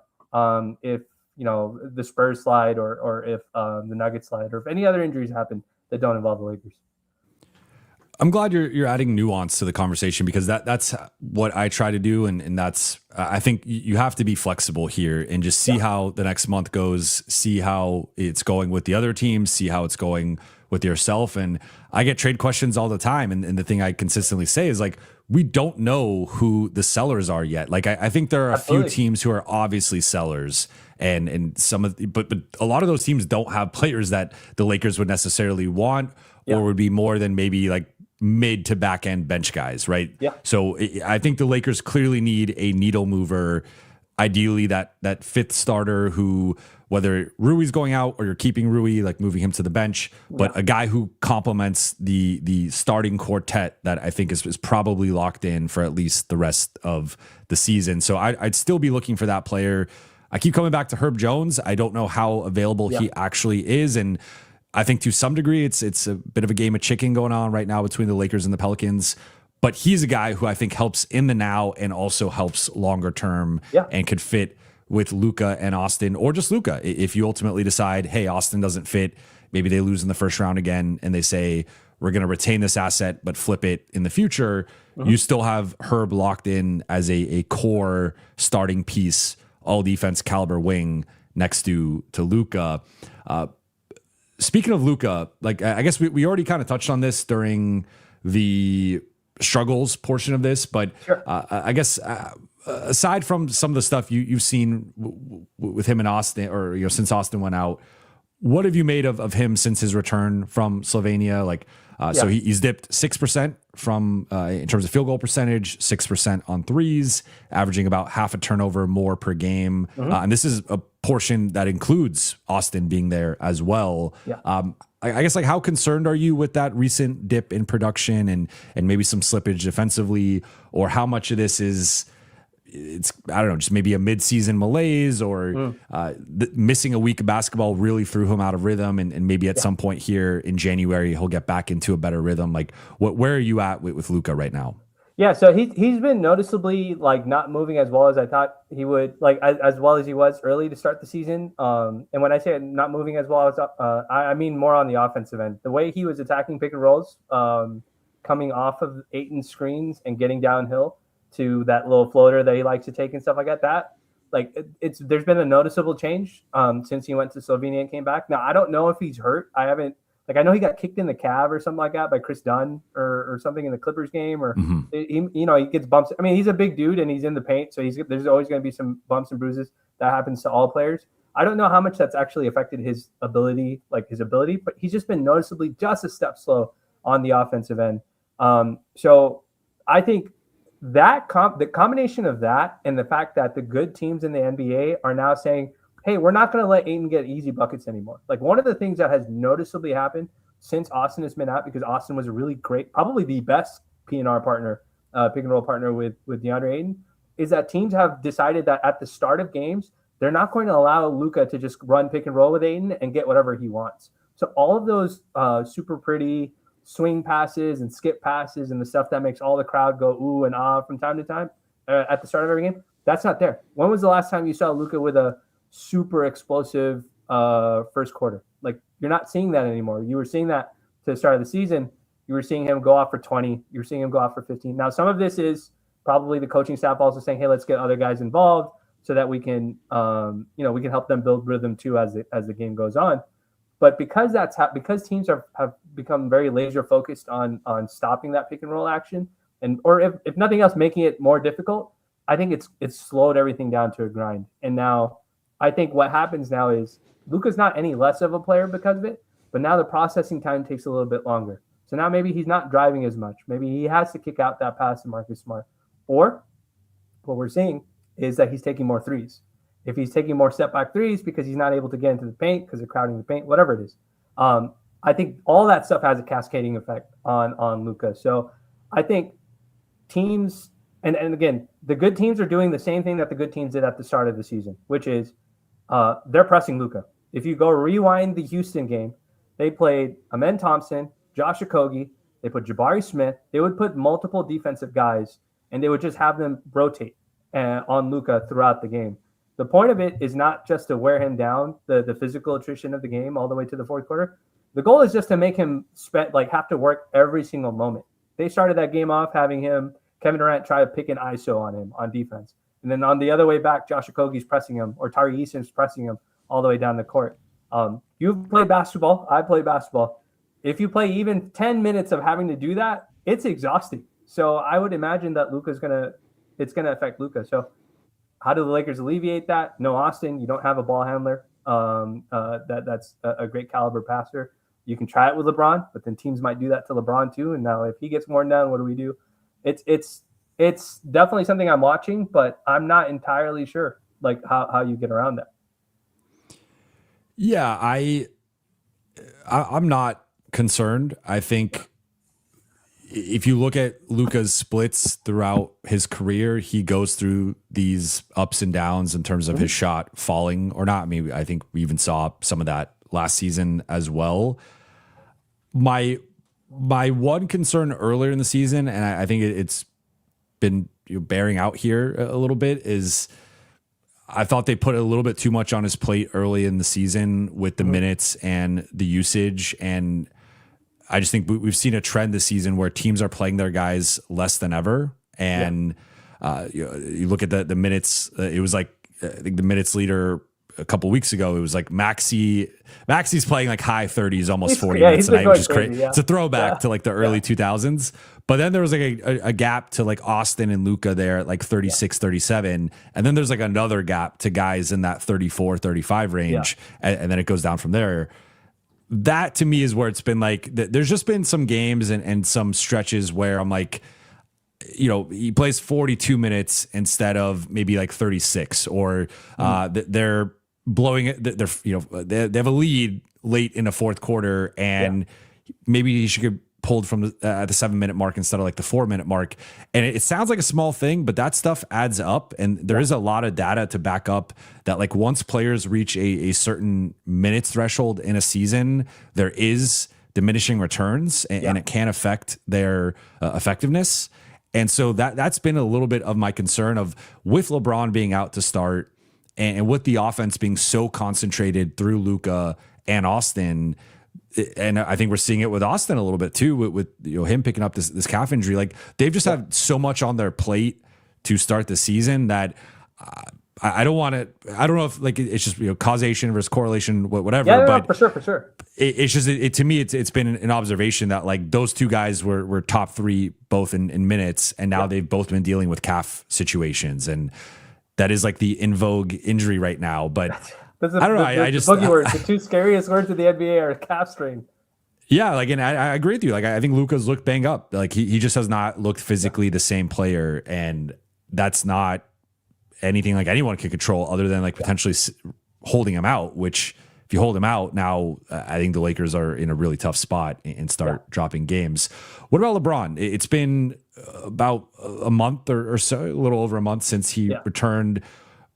[SPEAKER 3] if the Spurs slide or if the Nuggets slide or if any other injuries happen that don't involve the Lakers.
[SPEAKER 2] I'm glad you're adding nuance to the conversation, because that's what I try to do, and that's I think you have to be flexible here and just see how the next month goes, see how it's going with the other teams, see how it's going with yourself. And I get trade questions all the time, and the thing I consistently say is, like, we don't know who the sellers are yet. Like, I think there are a few teams who are obviously sellers, and some of but a lot of those teams don't have players that the Lakers would necessarily want, or would be more than maybe like mid to back end bench guys, right?
[SPEAKER 3] Yeah.
[SPEAKER 2] So I think the Lakers clearly need a needle mover, ideally that fifth starter who, whether Rui's going out or you're keeping Rui, like moving him to the bench, but a guy who complements the starting quartet that I think is probably locked in for at least the rest of the season. So I'd still be looking for that player. I keep coming back to Herb Jones. I don't know how available he actually is, and I think to some degree it's a bit of a game of chicken going on right now between the Lakers and the Pelicans. But he's a guy who I think helps in the now and also helps longer term and could fit with Luka and Austin, or just Luka. If you ultimately decide, hey, Austin doesn't fit, maybe they lose in the first round again, and they say, we're going to retain this asset but flip it in the future, you still have Herb locked in as a core starting piece, all defense caliber wing next to Luka. Speaking of Luka, like, I guess we already kind of touched on this during the struggles portion of this, but I guess aside from some of the stuff you've seen with him in Austin, or since Austin went out, what have you made of him since his return from Slovenia? Like, so he's dipped 6% from in terms of field goal percentage, 6% on threes, averaging about half a turnover more per game, and this is a portion that includes Austin being there as well. I guess, like, how concerned are you with that recent dip in production and maybe some slippage defensively, or how much of this is I don't know, just maybe a mid-season malaise, or missing a week of basketball really threw him out of rhythm, and maybe at some point here in January he'll get back into a better rhythm. Like, where are you at with Luka right now?
[SPEAKER 3] Yeah, so he's been noticeably, like, not moving as well as I thought he would, like as well as he was early to start the season. And when I say not moving as well as I mean more on the offensive end. The way he was attacking pick and rolls, coming off of Ayton's screens and getting downhill to that little floater that he likes to take and stuff like that. There's been a noticeable change since he went to Slovenia and came back. Now, I don't know if he's hurt. I know he got kicked in the calf or something like that by Chris Dunn or something in the Clippers game, or he gets bumps. I mean, he's a big dude and he's in the paint, so there's always going to be some bumps and bruises. That happens to all players. I don't know how much that's actually affected his ability, but he's just been noticeably just a step slow on the offensive end. So I think that the combination of that and the fact that the good teams in the NBA are now saying, hey, we're not going to let Ayton get easy buckets anymore. Like, one of the things that has noticeably happened since Austin has been out, because Austin was a really great, probably the best P&R partner, pick and roll partner with DeAndre Ayton, is that teams have decided that at the start of games, they're not going to allow Luka to just run pick and roll with Ayton and get whatever he wants. So all of those super pretty swing passes and skip passes and the stuff that makes all the crowd go ooh and ah from time to time at the start of every game, that's not there. When was the last time you saw Luka with a super explosive first quarter? Like, you're not seeing that anymore. You were seeing that to the start of the season. You were seeing him go off for 20. You were seeing him go off for 15. Now, some of this is probably the coaching staff also saying, hey, let's get other guys involved so that we can, we can help them build rhythm too as the game goes on. But because because teams have become very laser focused on stopping that pick and roll action, or if nothing else, making it more difficult, I think it's slowed everything down to a grind. And now I think what happens now is Luka's not any less of a player because of it, but now the processing time takes a little bit longer. So now maybe he's not driving as much. Maybe he has to kick out that pass to Marcus Smart. Or what we're seeing is that he's taking more threes. If he's taking more step back threes because he's not able to get into the paint because they're crowding the paint, whatever it is. I think all that stuff has a cascading effect on Luka. So I think teams, and again, the good teams are doing the same thing that the good teams did at the start of the season, which is they're pressing Luka. If you go rewind the Houston game, they played Amen Thompson, Josh Okogie, they put Jabari Smith, they would put multiple defensive guys, and they would just have them rotate on Luka throughout the game. The point of it is not just to wear him down, the physical attrition of the game all the way to the fourth quarter. The goal is just to make him have to work every single moment. They started that game off having Kevin Durant try to pick an ISO on him on defense. And then on the other way back, Josh Okogie's pressing him, or Tari Eason's pressing him all the way down the court. You've played basketball. I play basketball. If you play even 10 minutes of having to do that, it's exhausting. So I would imagine that it's going to affect Luka. So how do the Lakers alleviate that? No Austin. You don't have a ball handler that's a great caliber passer. You can try it with LeBron, but then teams might do that to LeBron too. And now if he gets worn down, what do we do? It's definitely something I'm watching, but I'm not entirely sure how you get around that.
[SPEAKER 2] Yeah, I'm not concerned. I think if you look at Luka's splits throughout his career, he goes through these ups and downs in terms of his shot falling or not. I mean, I think we even saw some of that last season as well. My one concern earlier in the season, and I think it's been bearing out here a little bit, is I thought they put a little bit too much on his plate early in the season with the minutes and the usage. And I just think we've seen a trend this season where teams are playing their guys less than ever. And you look at the minutes, it was like, I think the minutes leader a couple weeks ago, it was like Maxi's playing like high 30s, almost 40 minutes tonight, which is crazy. Yeah. It's a throwback to like the early 2000s. But then there was like a gap to like Austin and Luka there at like 36, 37. And then there's like another gap to guys in that 34, 35 range. And then it goes down from there. That to me is where it's been like, there's just been some games and some stretches where I'm like, he plays 42 minutes instead of maybe like 36, or they're blowing it. They have a lead late in the fourth quarter, and maybe he should get pulled from the 7-minute mark instead of like the 4-minute mark. And it sounds like a small thing, but that stuff adds up. And there is a lot of data to back up that like once players reach a certain minutes threshold in a season, there is diminishing returns and it can affect their effectiveness. And so that's been a little bit of my concern of with LeBron being out to start and with the offense being so concentrated through Luka and Austin. And I think we're seeing it with Austin a little bit too, with him picking up this calf injury. Like they've just had so much on their plate to start the season that I don't want to. I don't know if like it's just causation versus correlation, whatever.
[SPEAKER 3] Yeah,
[SPEAKER 2] but
[SPEAKER 3] for sure.
[SPEAKER 2] It's just to me, it's been an observation that like those two guys were top three both in minutes, and now they've both been dealing with calf situations, and that is like the in vogue injury right now. But I don't know. I just
[SPEAKER 3] boogie words. The two scariest words in the NBA are calf strain.
[SPEAKER 2] Yeah, like, and I agree with you. Like, I think Luka's looked banged up. Like, he just has not looked physically the same player, and that's not anything like anyone can control other than like potentially holding him out. Which, if you hold him out now, I think the Lakers are in a really tough spot and start dropping games. What about LeBron? It's been about a month or so, a little over a month since he returned.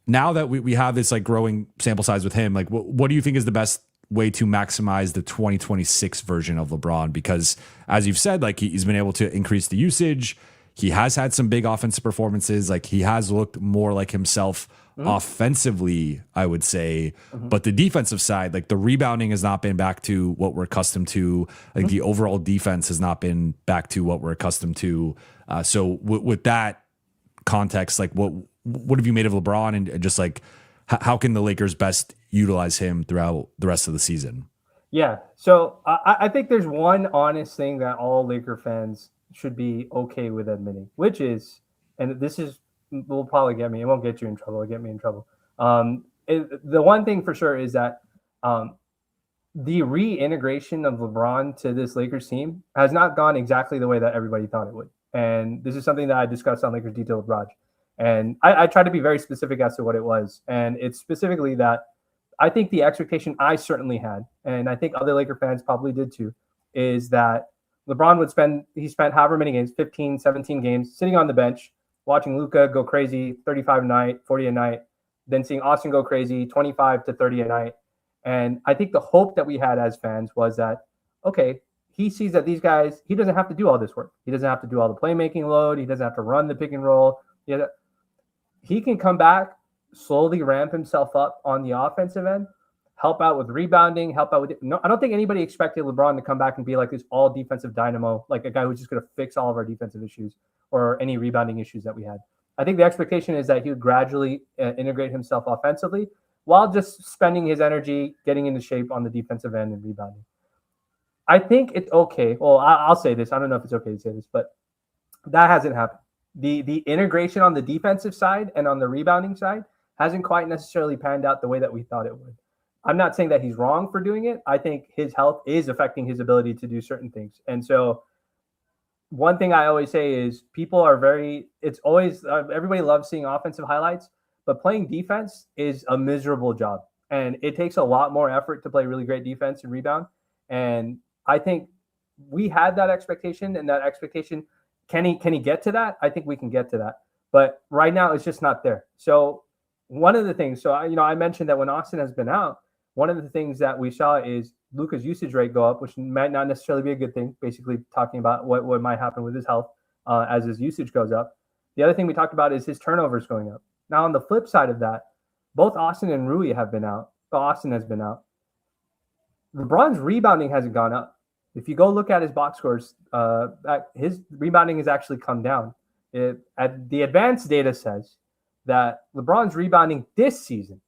[SPEAKER 2] Now that we have this like growing sample size with him, like what do you think is the best way to maximize the 2026 version of LeBron? Because as you've said, like he's been able to increase the usage. He has had some big offensive performances. Like he has looked more like himself offensively, I would say. But the defensive side, like the rebounding has not been back to what we're accustomed to. Like the overall defense has not been back to what we're accustomed to. So with that context, like what have you made of LeBron, and just like how can the Lakers best utilize him throughout the rest of the season?
[SPEAKER 3] Yeah. So I think there's one honest thing that all Laker fans should be okay with admitting, which is, and this is, will probably get me, it won't get you in trouble, it'll get me in trouble. The one thing for sure is that the reintegration of LeBron to this Lakers team has not gone exactly the way that everybody thought it would. And this is something that I discussed on Lakers Detail with Raj. And I tried to be very specific as to what it was. And it's specifically that I think the expectation I certainly had, and I think other Laker fans probably did too, is that LeBron he spent however many games, 15, 17 games, sitting on the bench, watching Luka go crazy, 35 a night, 40 a night, then seeing Austin go crazy, 25 to 30 a night. And I think the hope that we had as fans was that, okay, he sees that these guys, he doesn't have to do all this work. He doesn't have to do all the playmaking load. He doesn't have to run the pick and roll. He can come back, slowly ramp himself up on the offensive end, help out with rebounding, help out with it. No, I don't think anybody expected LeBron to come back and be like this all defensive dynamo, like a guy who's just going to fix all of our defensive issues or any rebounding issues that we had. I think the expectation is that he would gradually integrate himself offensively while just spending his energy getting into shape on the defensive end and rebounding. I think it's okay. Well, I'll say this. I don't know if it's okay to say this, but that hasn't happened. The integration on the defensive side and on the rebounding side hasn't quite necessarily panned out the way that we thought it would. I'm not saying that he's wrong for doing it. I think his health is affecting his ability to do certain things. And so one thing I always say is people are it's always, everybody loves seeing offensive highlights, but playing defense is a miserable job. And it takes a lot more effort to play really great defense and rebound. And I think we had that expectation, and that expectation, can he get to that? I think we can get to that. But right now it's just not there. So one of the things, I mentioned that when Austin has been out, one of the things that we saw is Luka's usage rate go up, which might not necessarily be a good thing, basically talking about what might happen with his health as his usage goes up. The other thing we talked about is his turnovers going up. Now, on the flip side of that, both Austin and Rui have been out. But Austin has been out. LeBron's rebounding hasn't gone up. If you go look at his box scores, his rebounding has actually come down. The advanced data says that LeBron's rebounding this season,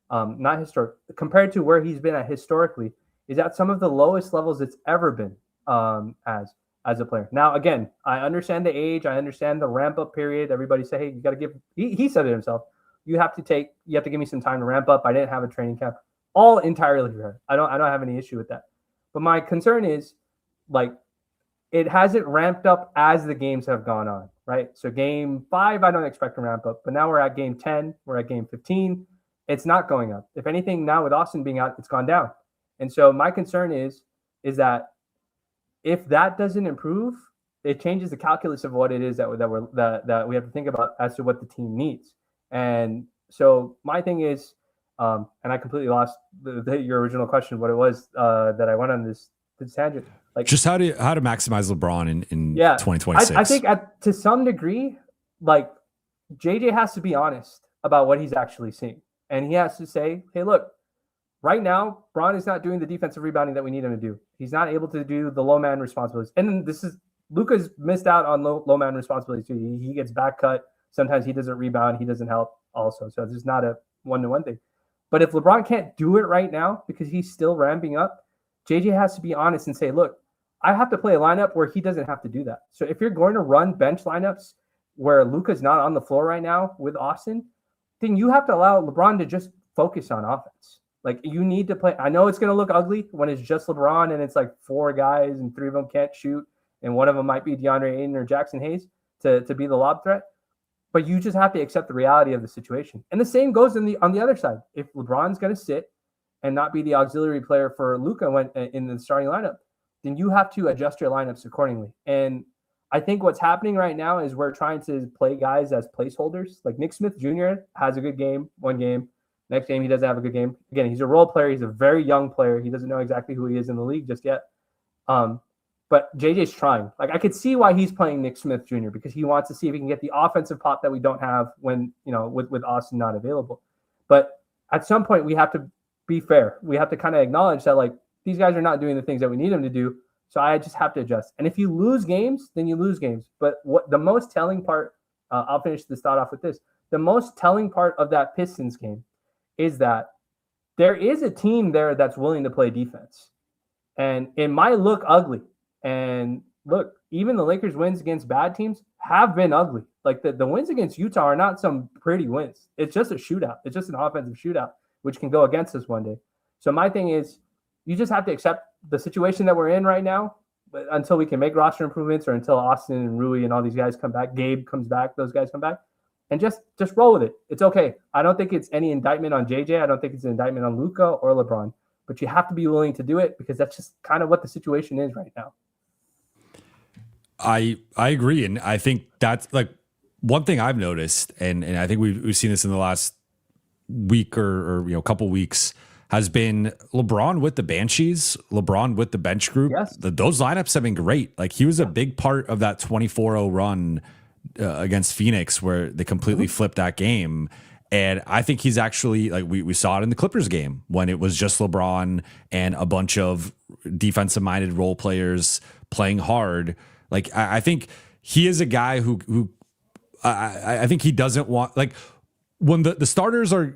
[SPEAKER 3] not historic, compared to where he's been at historically, is at some of the lowest levels it's ever been as a player. Now, again, I understand the age. I understand the ramp up period. Everybody say, hey, you got to give, he said it himself. You have to give me some time to ramp up. I didn't have a training camp. All entirely fair. I don't have any issue with that. But my concern is, like, it hasn't ramped up as the games have gone on, right? So game 5, I don't expect to ramp up. But now we're at game 10. We're at game 15. It's not going up. If anything, now with Austin being out, it's gone down. And so my concern is that if that doesn't improve, it changes the calculus of what it is that we have to think about as to what the team needs. And so my thing is, and I completely lost your original question, what it was that I went on this tangent. Like,
[SPEAKER 2] just how to maximize LeBron in 2026.
[SPEAKER 3] I think to some degree, like, JJ has to be honest about what he's actually seeing. And he has to say, hey, look, right now, Bron is not doing the defensive rebounding that we need him to do. He's not able to do the low man responsibilities. And Luka's missed out on low man responsibilities too. He gets back cut. Sometimes he doesn't rebound. He doesn't help also. So it's not a one-to-one thing. But if LeBron can't do it right now because he's still ramping up, JJ has to be honest and say, look, I have to play a lineup where he doesn't have to do that. So if you're going to run bench lineups where Luka's not on the floor right now with Austin, then you have to allow LeBron to just focus on offense. Like, you need to play. I know it's going to look ugly when it's just LeBron and it's like 4 guys and 3 of them can't shoot, and one of them might be DeAndre Ayton or Jackson Hayes to be the lob threat. But you just have to accept the reality of the situation. And the same goes on the other side. If LeBron's going to sit and not be the auxiliary player for Luka when in the starting lineup, then you have to adjust your lineups accordingly. And I think what's happening right now is we're trying to play guys as placeholders. Like Nick Smith Jr. has a good game, one game. Next game, he doesn't have a good game. Again, he's a role player. He's a very young player. He doesn't know exactly who he is in the league just yet. But JJ's trying. Like, I could see why he's playing Nick Smith Jr. because he wants to see if he can get the offensive pop that we don't have when, with Austin not available. But at some point, we have to be fair. We have to kind of acknowledge that, like, these guys are not doing the things that we need them to do. So I just have to adjust. And if you lose games, then you lose games. But what the most telling part, I'll finish this thought off with this. The most telling part of that Pistons game is that there is a team there that's willing to play defense. And it might look ugly. And look, even the Lakers' wins against bad teams have been ugly. Like the wins against Utah are not some pretty wins. It's just a shootout. It's just an offensive shootout, which can go against us one day. So my thing is, you just have to accept the situation that we're in right now, but until we can make roster improvements or until Austin and Rui and all these guys come back, Gabe comes back, those guys come back, and just roll with it. It's okay. I don't think it's any indictment on JJ. I don't think it's an indictment on Luka or LeBron, but you have to be willing to do it because that's just kind of what the situation is right now.
[SPEAKER 2] I agree. And I think that's like one thing I've noticed, and I think we've seen this in the last week or couple weeks, has been LeBron with the Banshees, LeBron with the bench group.
[SPEAKER 3] Yes.
[SPEAKER 2] Those lineups have been great. Like, he was a big part of that 24-0 run against Phoenix where they completely flipped that game. And I think he's actually, like, we saw it in the Clippers game when it was just LeBron and a bunch of defensive-minded role players playing hard. Like, I think he is a guy who I think he doesn't want, like, when the starters are,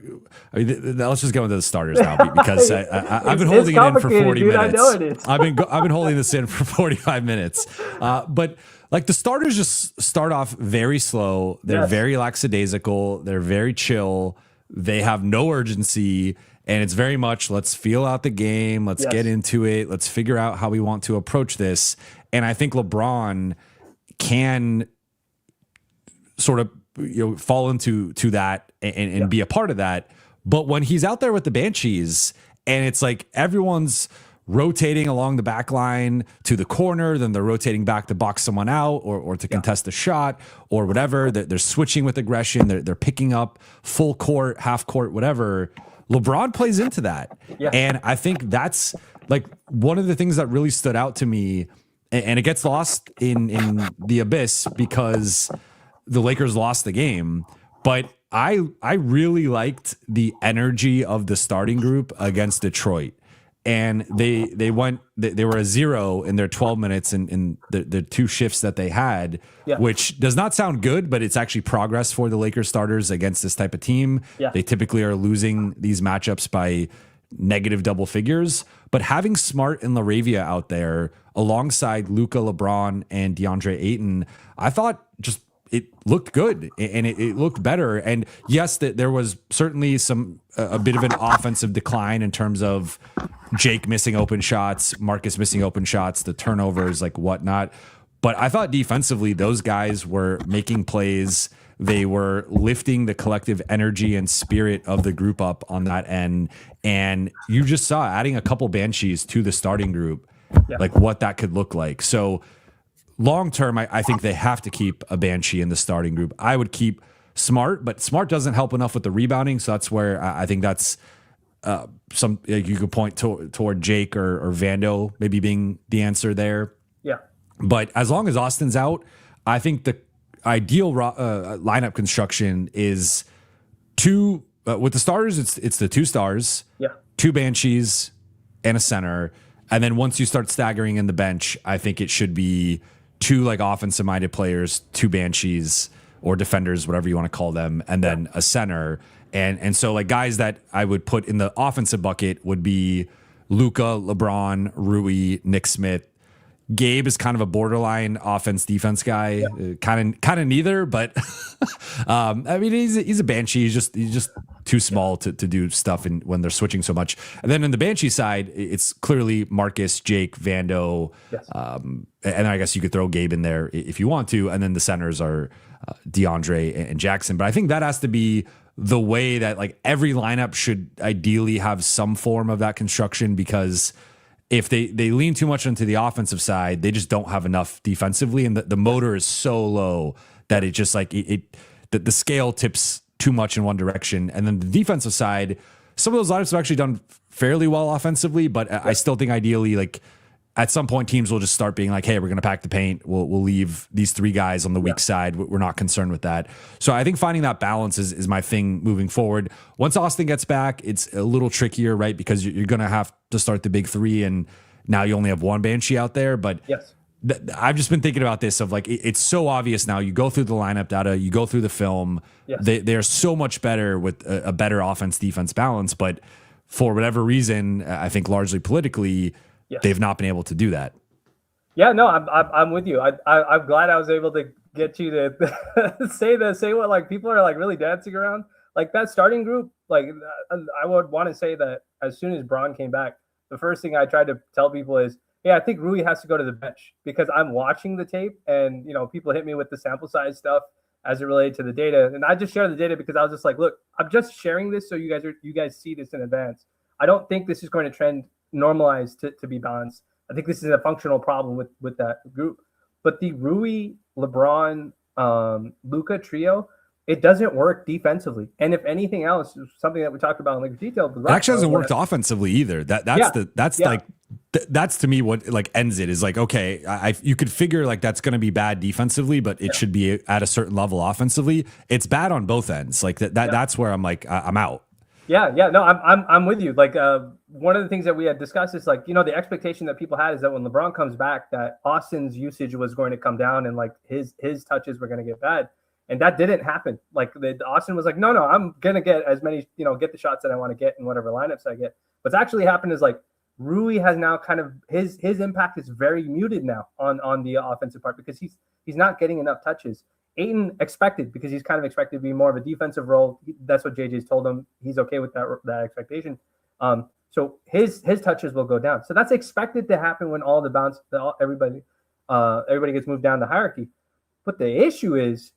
[SPEAKER 2] let's just go into the starters now because I've been holding it in for 40 minutes. I know it is. I've been holding this in for 45 minutes. But like, the starters just start off very slow. They're very lackadaisical. They're very chill. They have no urgency. And it's very much, let's feel out the game. Let's get into it. Let's figure out how we want to approach this. And I think LeBron can sort of fall into that and be a part of that. But when he's out there with the Banshees and it's like everyone's rotating along the back line to the corner, then they're rotating back to box someone out or to contest a shot or whatever. They're switching with aggression. They're picking up full court, half court, whatever. LeBron plays into that. Yeah. And I think that's like one of the things that really stood out to me, and it gets lost in the abyss because the Lakers lost the game, but I really liked the energy of the starting group against Detroit. And they were a 0 in their 12 minutes in the two shifts that they had, which does not sound good, but it's actually progress for the Lakers starters against this type of team. Yeah. They typically are losing these matchups by negative double figures, but having Smart and LaRavia out there alongside Luka, LeBron, and DeAndre Ayton, I thought just it looked good and it looked better. And yes, there was certainly a bit of an offensive decline in terms of Jake missing open shots, Marcus missing open shots, the turnovers, like whatnot. But I thought defensively, those guys were making plays. They were lifting the collective energy and spirit of the group up on that end. And you just saw adding a couple Banshees to the starting group, like what that could look like. So long term, I think they have to keep a Banshee in the starting group. I would keep Smart, but Smart doesn't help enough with the rebounding. So that's where I think that's you could point toward Jake or Vando maybe being the answer there. Yeah. But as long as Austin's out, I think the ideal lineup construction is two with the starters. It's the two stars, two Banshees, and a center. And then once you start staggering in the bench, I think it should be two like offensive minded players, two Banshees or defenders, whatever you want to call them, and then a center. And so like guys that I would put in the offensive bucket would be Luka, LeBron, Rui, Nick Smith. Gabe is kind of a borderline offense defense guy, kind of neither, but I mean he's a Banshee. He's just too small to do stuff when they're switching so much. And then on the Banshee side, it's clearly Marcus, Jake, Vando, and I guess you could throw Gabe in there if you want to. And then the centers are DeAndre and Jackson. But I think that has to be the way that like every lineup should ideally have some form of that construction, because if they lean too much into the offensive side, they just don't have enough defensively, and the motor is so low that it just like the scale tips too much in one direction. And then the defensive side, some of those lineups have actually done fairly well offensively, but I still think ideally, like, at some point, teams will just start being like, hey, we're going to pack the paint. We'll leave these three guys on the weak side. We're not concerned with that. So I think finding that balance is my thing moving forward. Once Austin gets back, it's a little trickier, right? Because you're going to have to start the big three, and now you only have one Banshee out there. But I've just been thinking about this of like, it's so obvious now. You go through the lineup data, you go through the film. They're so much better with a better offense-defense balance. But for whatever reason, I think largely politically, they've not been able to do that.
[SPEAKER 3] Yeah, no, I'm with you. I'm glad I was able to get you to say what like people are like really dancing around. Like that starting group, like I would want to say that as soon as Braun came back, the first thing I tried to tell people is, I think Rui has to go to the bench, because I'm watching the tape and, people hit me with the sample size stuff as it related to the data. And I just share the data because I was just like, look, I'm just sharing this so you guys see this in advance. I don't think this is going to trend normalized to be balanced. I think this is a functional problem with that group. But the Rui, LeBron, Luka trio, it doesn't work defensively. And if anything else, something that we talked about in like detail,
[SPEAKER 2] it actually hasn't worked offensively either. That's to me what like ends it is like, okay, you could figure like that's going to be bad defensively, but it should be at a certain level offensively. It's bad on both ends. Like that's where I'm like, I'm out.
[SPEAKER 3] Yeah, no, I'm with you. Like one of the things that we had discussed is like, the expectation that people had is that when LeBron comes back, that Austin's usage was going to come down and like his touches were going to get bad. And that didn't happen. Like Austin was like, no, I'm going to get as many, get the shots that I want to get in whatever lineups I get. What's actually happened is like Rui has now kind of his impact is very muted now on the offensive part, because he's not getting enough touches. Ayton expected, because he's kind of expected to be more of a defensive role. That's what JJ's told him. He's okay with that expectation. So his touches will go down. So that's expected to happen when all everybody gets moved down the hierarchy. But the issue is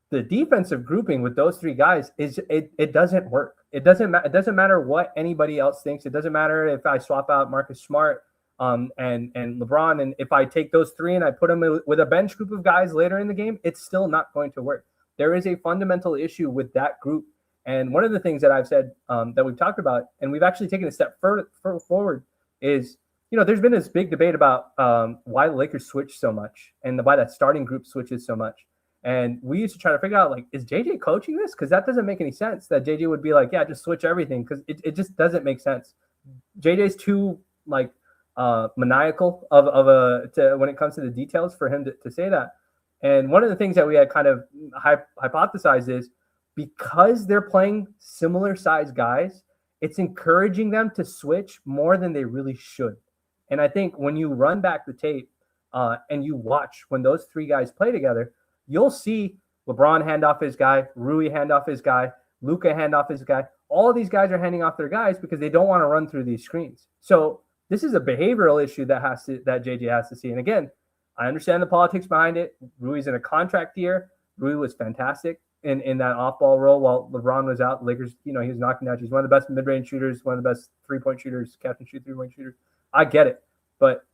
[SPEAKER 3] the defensive grouping with those three guys it doesn't work. It doesn't matter what anybody else thinks. It doesn't matter if I swap out Marcus Smart and LeBron, and if I take those three and I put them with a bench group of guys later in the game, it's still not going to work. There is a fundamental issue with that group. And one of the things that I've said that we've talked about, and we've actually taken a step forward, is, there's been this big debate about why the Lakers switch so much and why that starting group switches so much. And we used to try to figure out, like, is JJ coaching this? Because that doesn't make any sense, that JJ would be like, yeah, just switch everything, because it just doesn't make sense. JJ's too, like, maniacal when it comes to the details for him to say that. And one of the things that we had kind of hypothesized is, because they're playing similar size guys, it's encouraging them to switch more than they really should. And I think when you run back the tape and you watch when those three guys play together, you'll see LeBron hand off his guy, Rui hand off his guy, Luka hand off his guy. All of these guys are handing off their guys because they don't want to run through these screens. So this is a behavioral issue that JJ has to see. And again, I understand the politics behind it. Rui's in a contract year. Rui was fantastic in that off-ball role while LeBron was out. The Lakers, he was knocking out. He's one of the best mid-range shooters, one of the best three-point shooters, catch and shoot three-point shooters. I get it. But,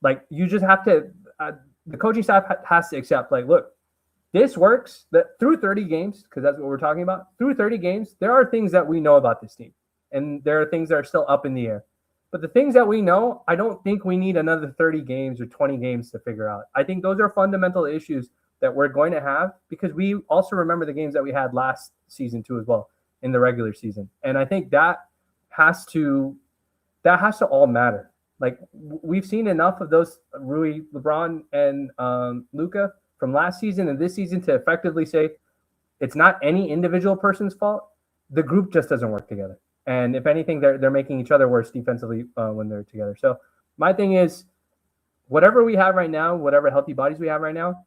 [SPEAKER 3] like, you just have to the coaching staff has to accept, like, look, this works that through 30 games, because that's what we're talking about. Through 30 games, there are things that we know about this team, and there are things that are still up in the air. But the things that we know, I don't think we need another 30 games or 20 games to figure out. I think those are fundamental issues that we're going to have, because we also remember the games that we had last season too as well in the regular season. And I think that has to all matter. Like, we've seen enough of those Rui, LeBron, and Luka from last season and this season to effectively say it's not any individual person's fault. The group just doesn't work together. And if anything, they're making each other worse defensively when they're together. So my thing is, whatever we have right now, whatever healthy bodies we have right now,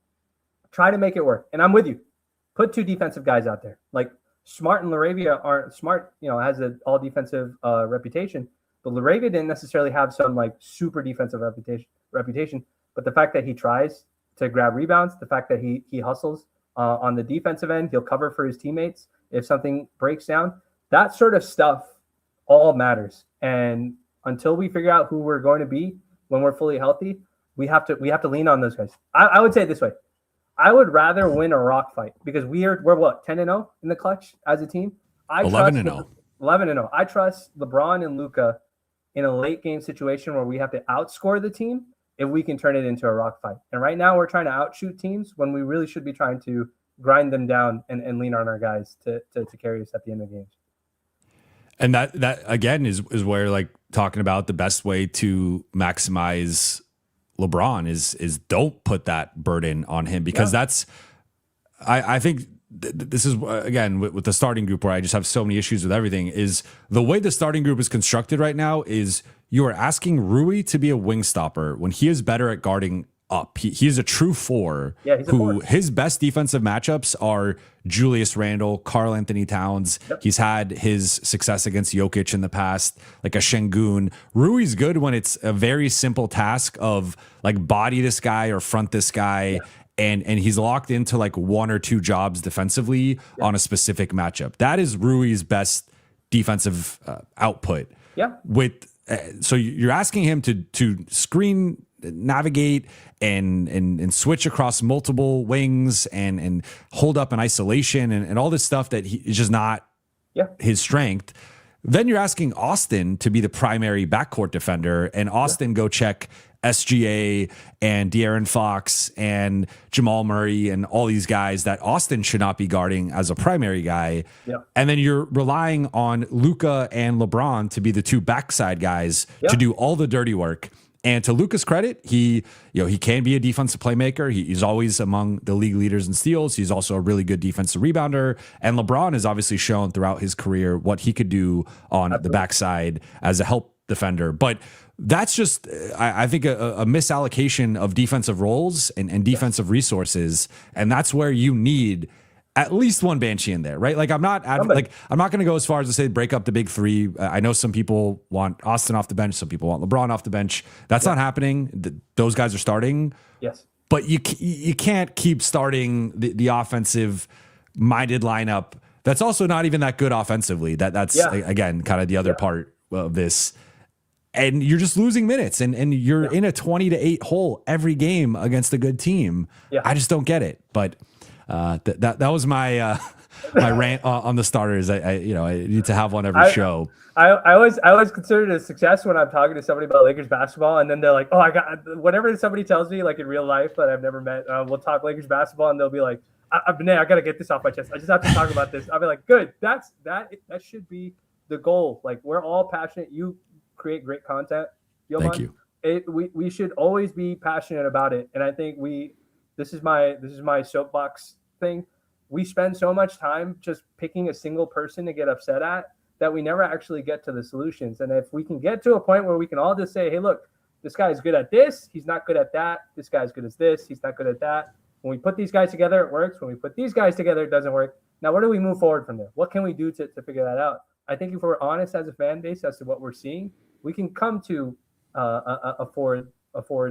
[SPEAKER 3] try to make it work. And I'm with you. Put two defensive guys out there. Like, Smart and Laravia aren't Smart, has an all defensive reputation, but Laravia didn't necessarily have some like super defensive reputation. But the fact that he tries to grab rebounds, the fact that he hustles on the defensive end, he'll cover for his teammates if something breaks down. That sort of stuff all matters. And until we figure out who we're going to be when we're fully healthy, we have to lean on those guys. I would say it this way. I would rather win a rock fight because we're what 10-0 in the clutch as a team.
[SPEAKER 2] 11-0.
[SPEAKER 3] 11-0. I trust LeBron and Luka in a late game situation where we have to outscore the team if we can turn it into a rock fight. And right now we're trying to outshoot teams when we really should be trying to grind them down and lean on our guys to carry us at the end of games.
[SPEAKER 2] And that again is where, like, talking about the best way to maximize LeBron is don't put that burden on him, because that's I think this is again with the starting group where I just have so many issues with everything. Is the way the starting group is constructed right now is you are asking Rui to be a wing stopper when he is better at guarding up. He is a true four who his best defensive matchups are Julius Randle, Karl Anthony Towns. Yep. He's had his success against Jokic in the past, like a Şengün. Rui's good when it's a very simple task of like body this guy or front this guy. And he's locked into like one or two jobs defensively on a specific matchup. That is Rui's best defensive output. Yeah. So you're asking him to screen, navigate, and switch across multiple wings and hold up in isolation and all this stuff that is just not his strength. Then you're asking Austin to be the primary backcourt defender, and Austin go check SGA and De'Aaron Fox and Jamal Murray and all these guys that Austin should not be guarding as a primary guy. Yeah. And then you're relying on Luka and LeBron to be the two backside guys to do all the dirty work. And to Luka's credit, he can be a defensive playmaker. He's always among the league leaders in steals. He's also a really good defensive rebounder. And LeBron has obviously shown throughout his career what he could do on the backside as a help defender. But that's just, I think, a misallocation of defensive roles and defensive resources. And that's where you need at least one Banshee in there, right? Like I'm not going to go as far as to say break up the big three. I know some people want Austin off the bench. Some people want LeBron off the bench. That's not happening. Those guys are starting. Yes. But you can't keep starting the offensive minded lineup. That's also not even that good offensively. That's again, kind of the other part of this. And you're just losing minutes and you're in a 20-8 hole every game against a good team. Yeah. I just don't get it. But that was my my rant on the starters. I need to have one every show.
[SPEAKER 3] I always consider it a success when I'm talking to somebody about Lakers basketball, and then they're like, "Oh, I got." Whenever somebody tells me, like in real life that I've never met, we'll talk Lakers basketball, and they'll be like, "Vinay, I got to get this off my chest. I just have to talk about this." I'll be like, "Good. That should be the goal. Like we're all passionate. You create great content. Jovan.
[SPEAKER 2] Thank you.
[SPEAKER 3] We should always be passionate about it, and I think this is my soapbox thing. We spend so much time just picking a single person to get upset at that we never actually get to the solutions. And if we can get to a point where we can all just say, hey, look, this guy's good at this, he's not good at that. This guy's good at this, he's not good at that. When we put these guys together, it works. When we put these guys together, it doesn't work. Now, where do we move forward from there? What can we do to figure that out? I think if we're honest as a fan base as to what we're seeing, we can come to a forward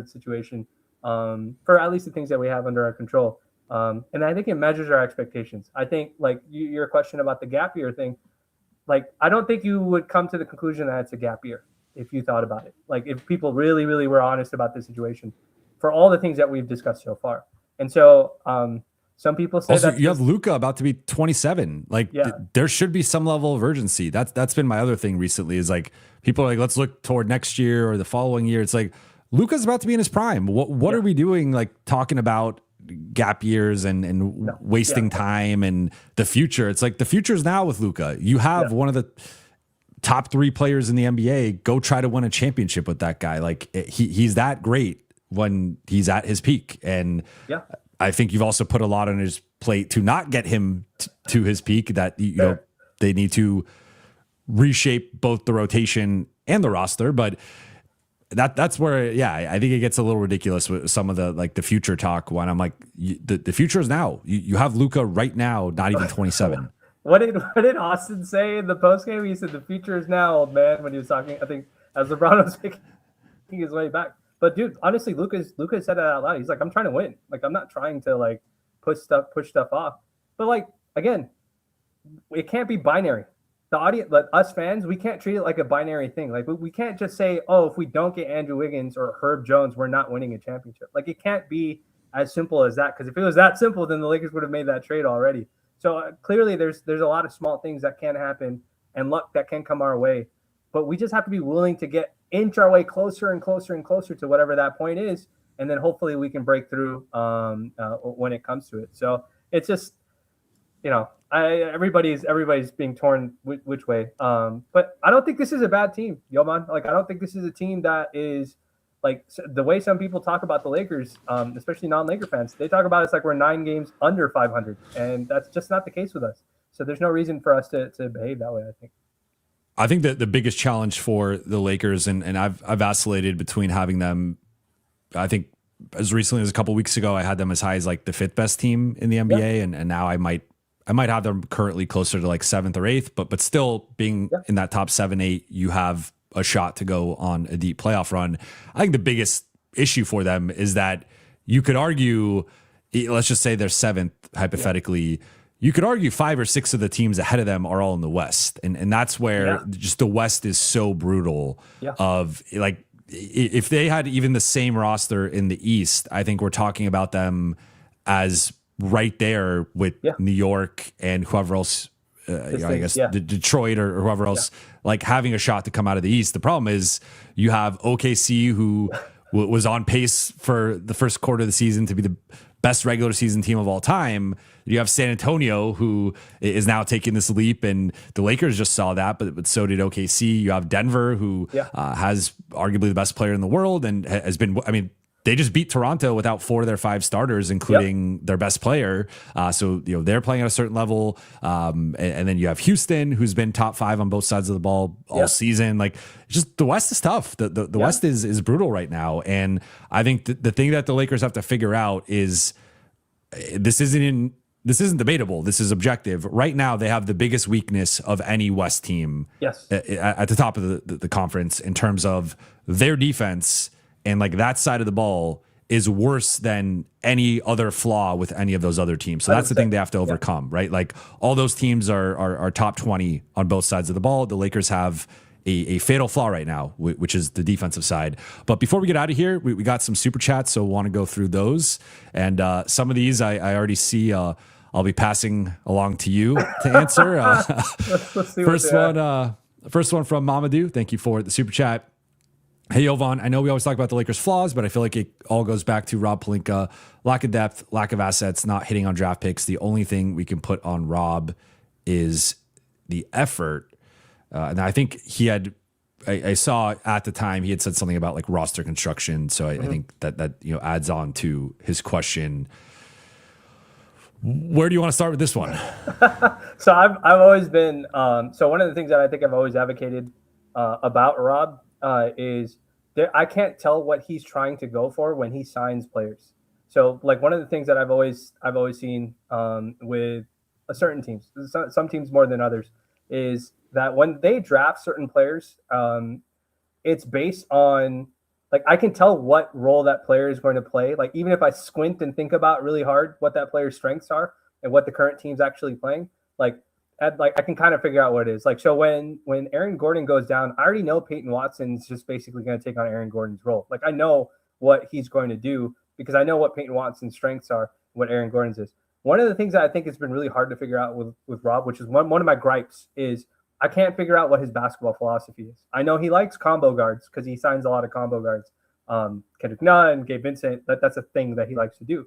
[SPEAKER 3] situation for at least the things that we have under our control. And I think it measures our expectations. I think like your question about the gap year thing, like, I don't think you would come to the conclusion that it's a gap year if you thought about it. Like if people really, really were honest about the situation for all the things that we've discussed so far. And so some people say
[SPEAKER 2] also, you have Luka about to be 27. Like there should be some level of urgency. That's been my other thing recently is like people are like, let's look toward next year or the following year. It's like Luka's about to be in his prime. What are we doing? Like talking about gap years and wasting time and the future. It's like the future is now with Luka. You have one of the top 3 players in the NBA. Go try to win a championship with that guy. Like he's that great when he's at his peak. And I think you've also put a lot on his plate to not get him to his peak, that you know they need to reshape both the rotation and the roster. But that's where, I think it gets a little ridiculous with some of the like the future talk when I'm like, the future is now. You have Luka right now, not even 27.
[SPEAKER 3] What did Austin say in the postgame? He said the future is now, old man, when he was talking, I think, as LeBron was making his way back. But dude, honestly, Luka said it out loud. He's like, I'm trying to win. Like, I'm not trying to like push stuff off. But like, again, it can't be binary. The audience, like us fans, we can't treat it like a binary thing. Like we can't just say, oh, if we don't get Andrew Wiggins or Herb Jones, we're not winning a championship. Like it can't be as simple as that. Because if it was that simple, then the Lakers would have made that trade already. So clearly, there's a lot of small things that can happen and luck that can come our way, but we just have to be willing to inch our way closer and closer and closer to whatever that point is, and then hopefully we can break through when it comes to it. So it's just, everybody's being torn which way. But I don't think this is a bad team, Jovan. Like, I don't think this is a team that is like the way some people talk about the Lakers, especially non-Laker fans. They talk about it's like we're 9 games under 500, and that's just not the case with us. So there's no reason for us to behave that way, I think.
[SPEAKER 2] I think that the biggest challenge for the Lakers, and I've vacillated between having them, I think as recently as a couple of weeks ago, I had them as high as like the 5th best team in the NBA, and now I might have them currently closer to like 7th or 8th, but still being in that top 7, 8, you have a shot to go on a deep playoff run. I think the biggest issue for them is that you could argue, let's just say they're 7th hypothetically. You could argue 5 or 6 of the teams ahead of them are all in the West. And that's where just the West is so brutal of like, if they had even the same roster in the East, I think we're talking about them as right there with New York and whoever else, I guess Detroit or whoever else, like having a shot to come out of the East. The problem is you have OKC, who was on pace for the first quarter of the season to be the best regular season team of all time. You have San Antonio, who is now taking this leap, and the Lakers just saw that, but so did OKC. You have Denver, who has arguably the best player in the world and has been, I mean, they just beat Toronto without 4 of their 5 starters, including their best player. So, they're playing at a certain level. And then you have Houston, who's been top 5 on both sides of the ball all season. Like, just the West is tough. The West is brutal right now. And I think the thing that the Lakers have to figure out is this isn't debatable. This is objective. Right now, they have the biggest weakness of any West team at the top of the conference in terms of their defense. And like that side of the ball is worse than any other flaw with any of those other teams. So that's the thing they have to overcome, right? Like all those teams are top 20 on both sides of the ball. The Lakers have a fatal flaw right now, which is the defensive side. But before we get out of here, we got some super chats, so want to go through those. And some of these I already see I'll be passing along to you to answer.
[SPEAKER 3] Let's see
[SPEAKER 2] first one from Mamadou. Thank you for the super chat. Hey, Jovan, I know we always talk about the Lakers' flaws, but I feel like it all goes back to Rob Pelinka. Lack of depth, lack of assets, not hitting on draft picks. The only thing we can put on Rob is the effort. And I think I saw at the time he had said something about like roster construction. So I think that adds on to his question. Where do you want to start with this one?
[SPEAKER 3] So I've always been, so one of the things that I think I've always advocated about Rob is I can't tell what he's trying to go for when he signs players. So like one of the things that I've always seen with certain teams, some teams more than others, is that when they draft certain players, it's based on like I can tell what role that player is going to play. Like even if I squint and think about really hard what that player's strengths are and what the current team's actually playing, like I can kind of figure out what it is. Like, so when Aaron Gordon goes down, I already know Peyton Watson's just basically going to take on Aaron Gordon's role. Like, I know what he's going to do because I know what Peyton Watson's strengths are, what Aaron Gordon's is. One of the things that I think has been really hard to figure out with Rob, which is one of my gripes, is I can't figure out what his basketball philosophy is. I know he likes combo guards because he signs a lot of combo guards. Kendrick Nunn, Gabe Vincent, that's a thing that he likes to do.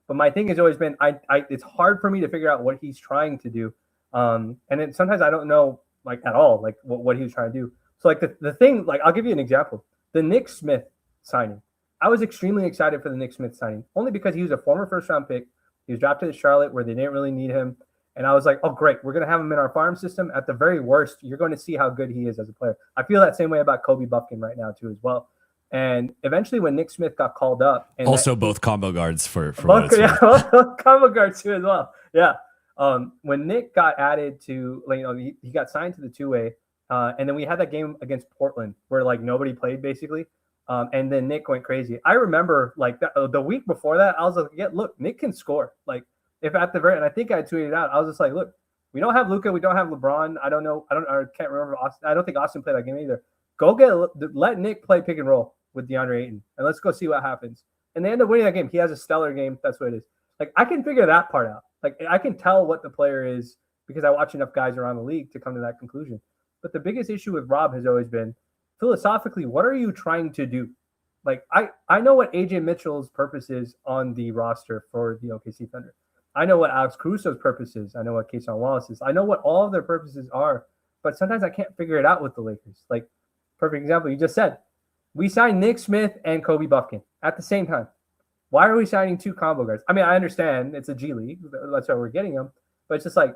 [SPEAKER 3] But my thing has always been, it's hard for me to figure out what he's trying to do. And then sometimes I don't know like at all, like what he was trying to do. So like the thing, like I'll give you an example, the Nick Smith signing. I was extremely excited for the Nick Smith signing only because he was a former 1st round pick. He was drafted to Charlotte where they didn't really need him. And I was like, oh great, we're going to have him in our farm system. At the very worst, you're going to see how good he is as a player. I feel that same way about Kobe Buffkin right now too, as well. And eventually when Nick Smith got called up, and
[SPEAKER 2] also both combo guards for
[SPEAKER 3] combo guards too as well. Yeah. When Nick got added to, he got signed to the 2-way, and then we had that game against Portland where like nobody played basically, and then Nick went crazy. I remember like the week before that, I was like, yeah, look, Nick can score. Like if at the very, and I think I tweeted out, I was just like, look, we don't have Luka, we don't have LeBron. I can't remember Austin. I don't think Austin played that game either. Let Nick play pick and roll with DeAndre Ayton, and let's go see what happens. and they end up winning that game. He has a stellar game. That's what it is. Like, I can figure that part out. Like, I can tell what the player is because I watch enough guys around the league to come to that conclusion. But the biggest issue with Rob has always been, philosophically, what are you trying to do? Like, I know what AJ Mitchell's purpose is on the roster for the OKC Thunder. I know what Alex Caruso's purpose is. I know what Keyshawn Wallace is. I know what all of their purposes are, but sometimes I can't figure it out with the Lakers. Like, perfect example, you just said, we signed Nick Smith and Kobe Buffkin at the same time. Why are we signing 2 combo guards? I mean, I understand it's a G League. That's why we're getting them. But it's just like,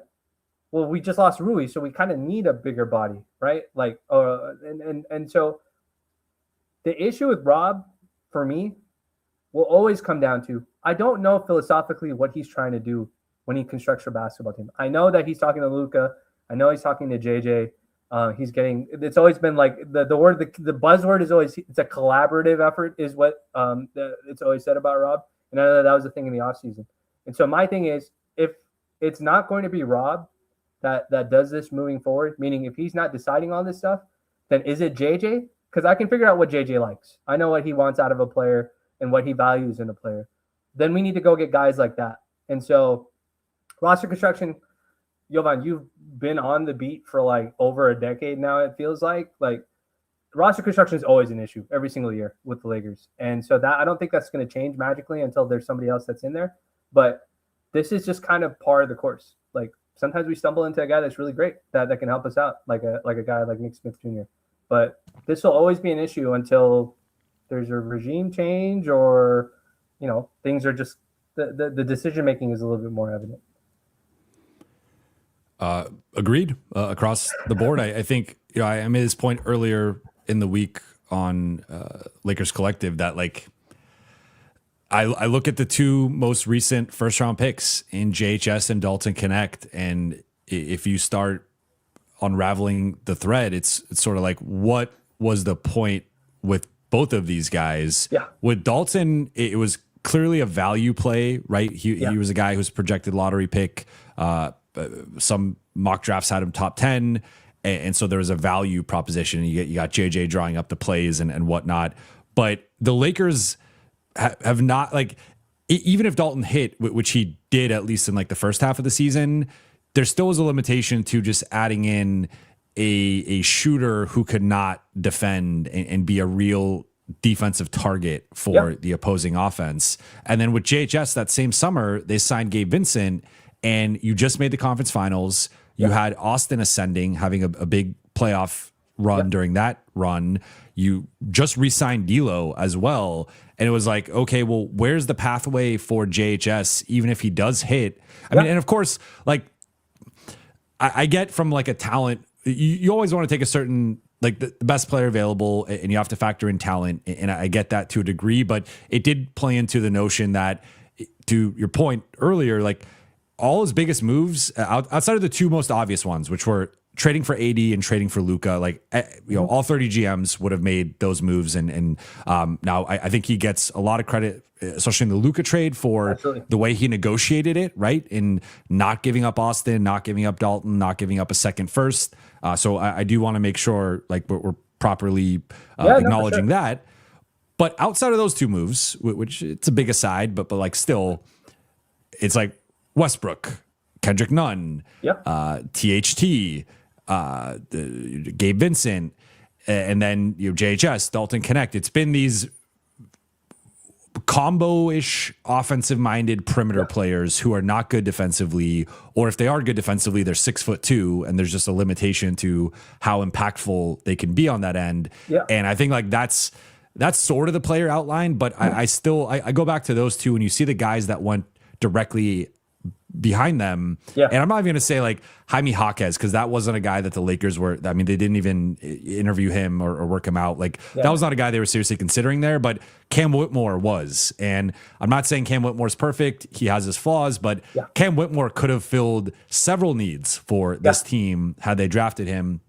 [SPEAKER 3] well, we just lost Rui, so we kind of need a bigger body, right? Like, and so the issue with Rob, for me, will always come down to, I don't know philosophically what he's trying to do when he constructs your basketball team. I know that he's talking to Luka. I know he's talking to JJ. It's always been like the buzzword is always, it's a collaborative effort is what it's always said about Rob. And I know that was the thing in the offseason. And so my thing is, if it's not going to be Rob that does this moving forward, meaning if he's not deciding all this stuff, then is it JJ? Because I can figure out what JJ likes. I know what he wants out of a player and what he values in a player. Then we need to go get guys like that. And so roster construction, Jovan, you've been on the beat for like over a decade now, it feels like. Like, roster construction is always an issue every single year with the Lakers. And so that, I don't think that's going to change magically until there's somebody else that's in there. But this is just kind of par of the course. Like, sometimes we stumble into a guy that's really great that can help us out, like a guy like Nick Smith Jr. But this will always be an issue until there's a regime change or, things are just the decision making is a little bit more evident.
[SPEAKER 2] Agreed across the board. I think I made this point earlier in the week on Lakers Collective that like I look at the 2 most recent first round picks in JHS and Dalton Connect, and if you start unraveling the thread, it's sort of like, what was the point with both of these guys?
[SPEAKER 3] Yeah.
[SPEAKER 2] With Dalton, it was clearly a value play, right? He was a guy who's projected lottery pick. Some mock drafts had him top 10. And so there was a value proposition. You got JJ drawing up the plays and whatnot. But the Lakers have not, like, even if Dalton hit, which he did at least in like the first half of the season, there still was a limitation to just adding in a shooter who could not defend and be a real defensive target for the opposing offense. And then with JHS that same summer, they signed Gabe Vincent, and you just made the conference finals. You had Austin ascending, having a big playoff run during that run. You just re-signed D'Lo as well. And it was like, okay, well, where's the pathway for JHS, even if he does hit? I mean, and of course, like, I get from like a talent, you always want to take a certain, like the best player available, and you have to factor in talent. And I get that to a degree, but it did play into the notion that, to your point earlier, like all his biggest moves outside of the 2 most obvious ones, which were trading for AD and trading for Luka, like, all 30 GMs would have made those moves. And now I think he gets a lot of credit, especially in the Luka trade, for the way he negotiated it, right? In not giving up Austin, not giving up Dalton, not giving up a second first. So I do want to make sure like we're properly acknowledging that. But outside of those 2 moves, which it's a big aside, but like still, it's like Westbrook, Kendrick Nunn, THT, Gabe Vincent, and then JHS, Dalton Connect. It's been these combo-ish offensive-minded perimeter players who are not good defensively, or if they are good defensively, they're 6'2", and there's just a limitation to how impactful they can be on that end. And I think like that's sort of the player outline, but I still go back to those 2, and you see the guys that went directly behind them. And I'm not even going to say like Jaime Jaquez, because that wasn't a guy that the Lakers were, I mean, they didn't even interview him or work him out. Like that was not a guy they were seriously considering there, but Cam Whitmore was. And I'm not saying Cam Whitmore's perfect. He has his flaws, but Cam Whitmore could have filled several needs for this team had they drafted him.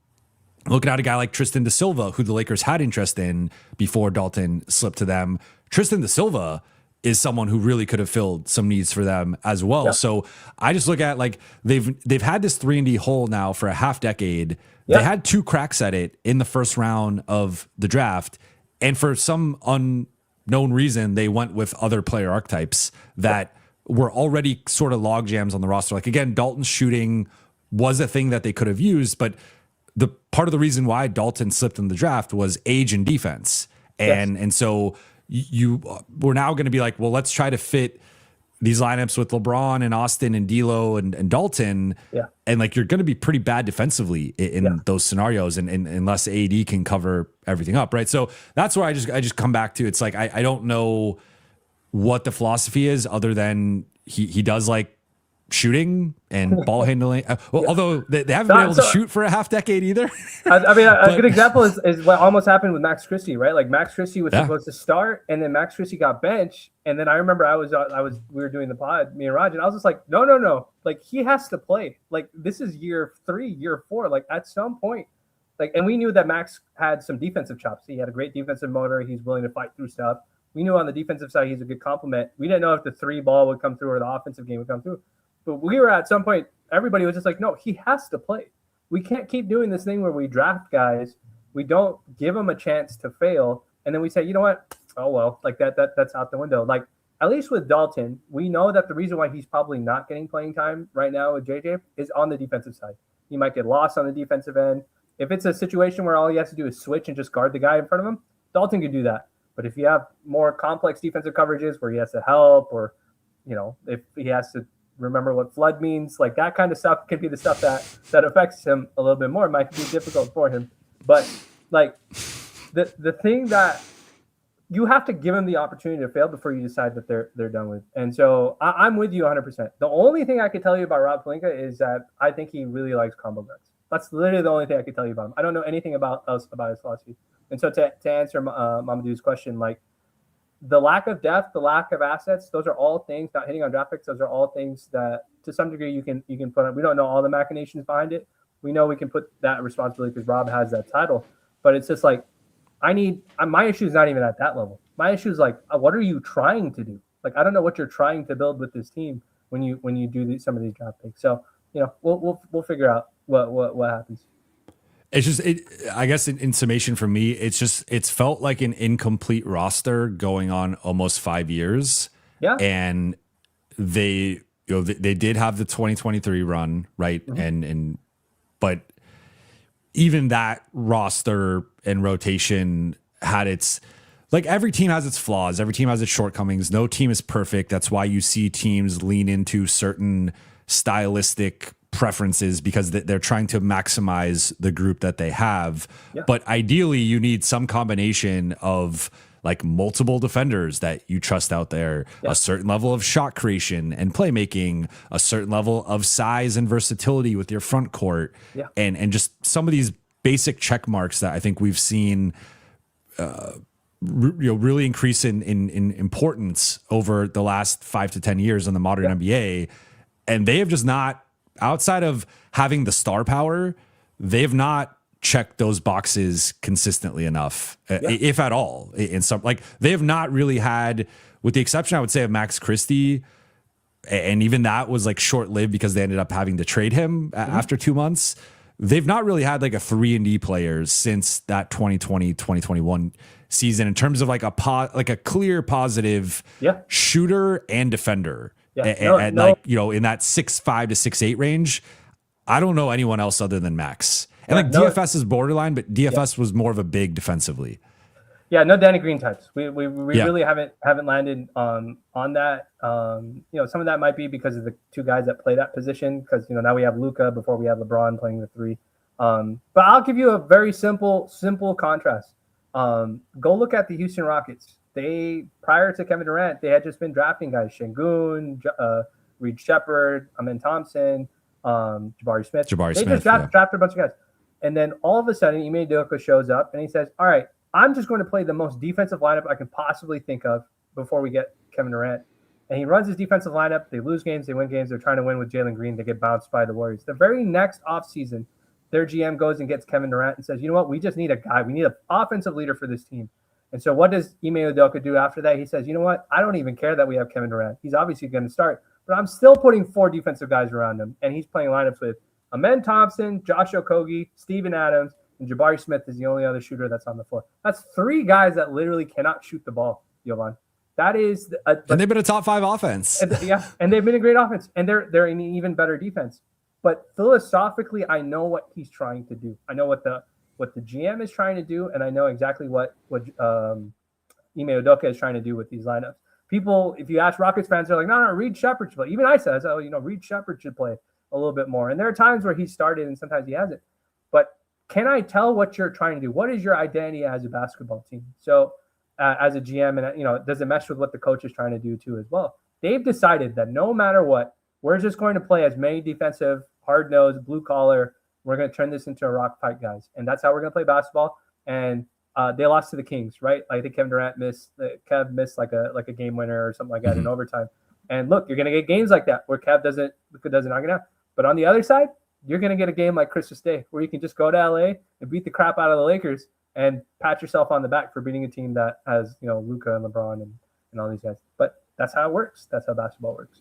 [SPEAKER 2] Looking at a guy like Tristan da Silva, who the Lakers had interest in before Dalton slipped to them. Tristan da Silva is someone who really could have filled some needs for them as well. So I just look at like they've had this 3-and-D hole now for a half decade. They had 2 cracks at it in the first round of the draft, and for some known reason, they went with other player archetypes that were already sort of log jams on the roster. Like, again, Dalton's shooting was a thing that they could have used, but the part of the reason why Dalton slipped in the draft was age and defense. And so we're now going to be like, well, let's try to fit these lineups with LeBron and Austin and D'Lo and Dalton.
[SPEAKER 3] Yeah.
[SPEAKER 2] And like, you're going to be pretty bad defensively in those scenarios. And unless AD can cover everything up. Right. So that's where I just come back to, it's like, I don't know what the philosophy is other than he does like shooting and ball handling. Although they haven't been able to shoot for a half decade either.
[SPEAKER 3] I mean, a good example is what almost happened with Max Christie, right? Like Max Christie was supposed to start, and then Max Christie got benched. And then I remember we were doing the pod, me and Raj, and I was just like, no. Like, he has to play. Like, this is year 3, year 4. Like, at some point, like, and we knew that Max had some defensive chops. He had a great defensive motor. He's willing to fight through stuff. We knew on the defensive side, he's a good complement. We didn't know if the 3 ball would come through or the offensive game would come through. But we were at some point, everybody was just like, no, he has to play. We can't keep doing this thing where we draft guys, we don't give them a chance to fail, and then we say, you know what? Oh, well, like that's out the window. Like, at least with Dalton, we know that the reason why he's probably not getting playing time right now with JJ is on the defensive side. He might get lost on the defensive end. If it's a situation where all he has to do is switch and just guard the guy in front of him, Dalton can do that. But if you have more complex defensive coverages where he has to help, or, you know, if he has to remember what flood means, like that kind of stuff can be the stuff that affects him a little bit more. It might be difficult for him, but like the thing that you have to give him the opportunity to fail before you decide that they're done with. And so I'm with you 100%. The only thing I could tell you about Rob Pelinka is that I think he really likes combo guards. That's literally the only thing I could tell you about him. I don't know anything about his philosophy. And so to answer Mamadou's question, like, the lack of depth, the lack of assets, those are all things, not hitting on draft picks, those are all things that to some degree you can put on. We don't know all the machinations behind it. We know we can put that responsibility because Rob has that title. But it's just like, my issue is not even at that level. My issue is like, what are you trying to do? Like, I don't know what you're trying to build with this team when you do some of these draft picks. So, you know, we'll figure out what happens.
[SPEAKER 2] It's just, I guess in summation for me, it's felt like an incomplete roster going on almost 5 years.
[SPEAKER 3] Yeah.
[SPEAKER 2] And they did have the 2023 run, right? Mm-hmm. But even that roster and rotation had its, like, every team has its flaws. Every team has its shortcomings. No team is perfect. That's why you see teams lean into certain stylistic preferences because they're trying to maximize the group that they have. Yeah. But ideally you need some combination of like multiple defenders that you trust out there, a certain level of shot creation and playmaking, a certain level of size and versatility with your front court, and just some of these basic check marks that I think we've seen really increase in importance over the last 5 to 10 years in the modern NBA. And they have just not, outside of having the star power, they have not checked those boxes consistently enough, if at all. In some, like, they have not really had, with the exception, I would say, of Max Christie, and even that was like short-lived because they ended up having to trade him after 2 months. They've not really had like a 3-and-D player since that 2020-2021 season in terms of like a clear positive shooter and defender. Like, you know, in that 6'5" to 6'8" range. I don't know anyone else other than Max. And DFS is borderline, but DFS was more of a big defensively.
[SPEAKER 3] Yeah, no Danny Green types. We really haven't landed on that. You know, some of that might be because of the two guys that play that position. Because, you know, now we have Luka before we have LeBron playing the 3. But I'll give you a very simple contrast. Go look at the Houston Rockets. They, prior to Kevin Durant, they had just been drafting guys: Şengün, Reed Shepherd, Amen Thompson, Jabari Smith. They just drafted a bunch of guys. And then all of a sudden, Ime Udoka shows up and he says, all right, I'm just going to play the most defensive lineup I can possibly think of before we get Kevin Durant. And he runs his defensive lineup. They lose games. They win games. They're trying to win with Jalen Green. They get bounced by the Warriors. The very next offseason, their GM goes and gets Kevin Durant and says, you know what? We just need a guy. We need an offensive leader for this team. And so what does Ime Udoka do after that? He says, you know what? I don't even care that we have Kevin Durant. He's obviously going to start, but I'm still putting 4 defensive guys around him. And he's playing lineups with Amen Thompson, Josh Okogie, Steven Adams, and Jabari Smith is the only other shooter that's on the floor. That's 3 guys that literally cannot shoot the ball. Jovan. That is,
[SPEAKER 2] and they've been a top 5 offense.
[SPEAKER 3] And they've been a great offense, and they're an even better defense. But philosophically, I know what he's trying to do. I know what the GM is trying to do, and I know exactly what Ime Udoka is trying to do with these lineups. People, if you ask Rockets fans, they're like, no, Reed Shepherd should play. Even I said, Reed Shepherd should play a little bit more. And there are times where he started and sometimes he hasn't. But can I tell what you're trying to do? What is your identity as a basketball team? So as a GM, and does it mesh with what the coach is trying to do too as well? They've decided that no matter what, we're just going to play as many defensive, hard-nosed, blue-collar. We're going to turn this into a rock fight, guys. And that's how we're going to play basketball. And they lost to the Kings, right? I think Kevin Durant Kev missed like a game winner or something like that in overtime. And look, you're going to get games like that where Luka doesn't knock it out. But on the other side, you're going to get a game like Christmas Day where you can just go to LA and beat the crap out of the Lakers and pat yourself on the back for beating a team that has, Luka and LeBron and all these guys. But that's how it works. That's how basketball works.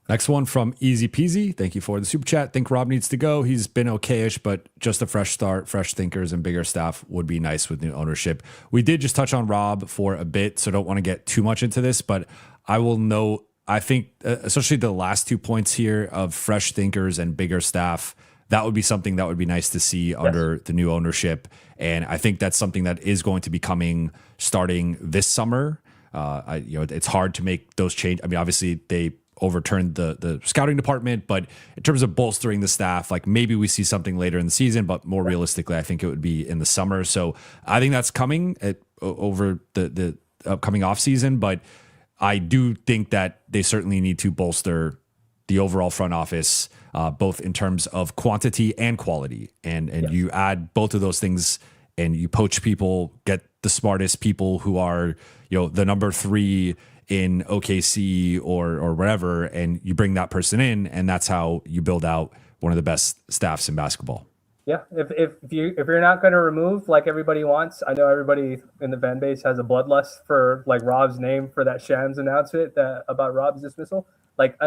[SPEAKER 2] Next one from Easy Peasy. Thank you for the super chat. Think Rob needs to go. He's been okay-ish, but just a fresh start, fresh thinkers, and bigger staff would be nice with new ownership. We did just touch on Rob for a bit, so don't want to get too much into this, but I will note, I think, especially the last 2 points here of fresh thinkers and bigger staff, that would be something that would be nice to see under the new ownership. And I think that's something that is going to be coming starting this summer. It's hard to make those changes. I mean, obviously they overturned the scouting department, but in terms of bolstering the staff, like maybe we see something later in the season, but more realistically, I think it would be in the summer. So I think that's coming over the upcoming off season, but I do think that they certainly need to bolster the overall front office, both in terms of quantity and quality. And you add both of those things and you poach people, get the smartest people who are, the number 3 in OKC or wherever, and you bring that person in, and that's how you build out one of the best staffs in basketball.
[SPEAKER 3] Yeah, if you're not going to remove like everybody wants, I know everybody in the fan base has a bloodlust for like Rob's name for that Shams announcement about Rob's dismissal. Like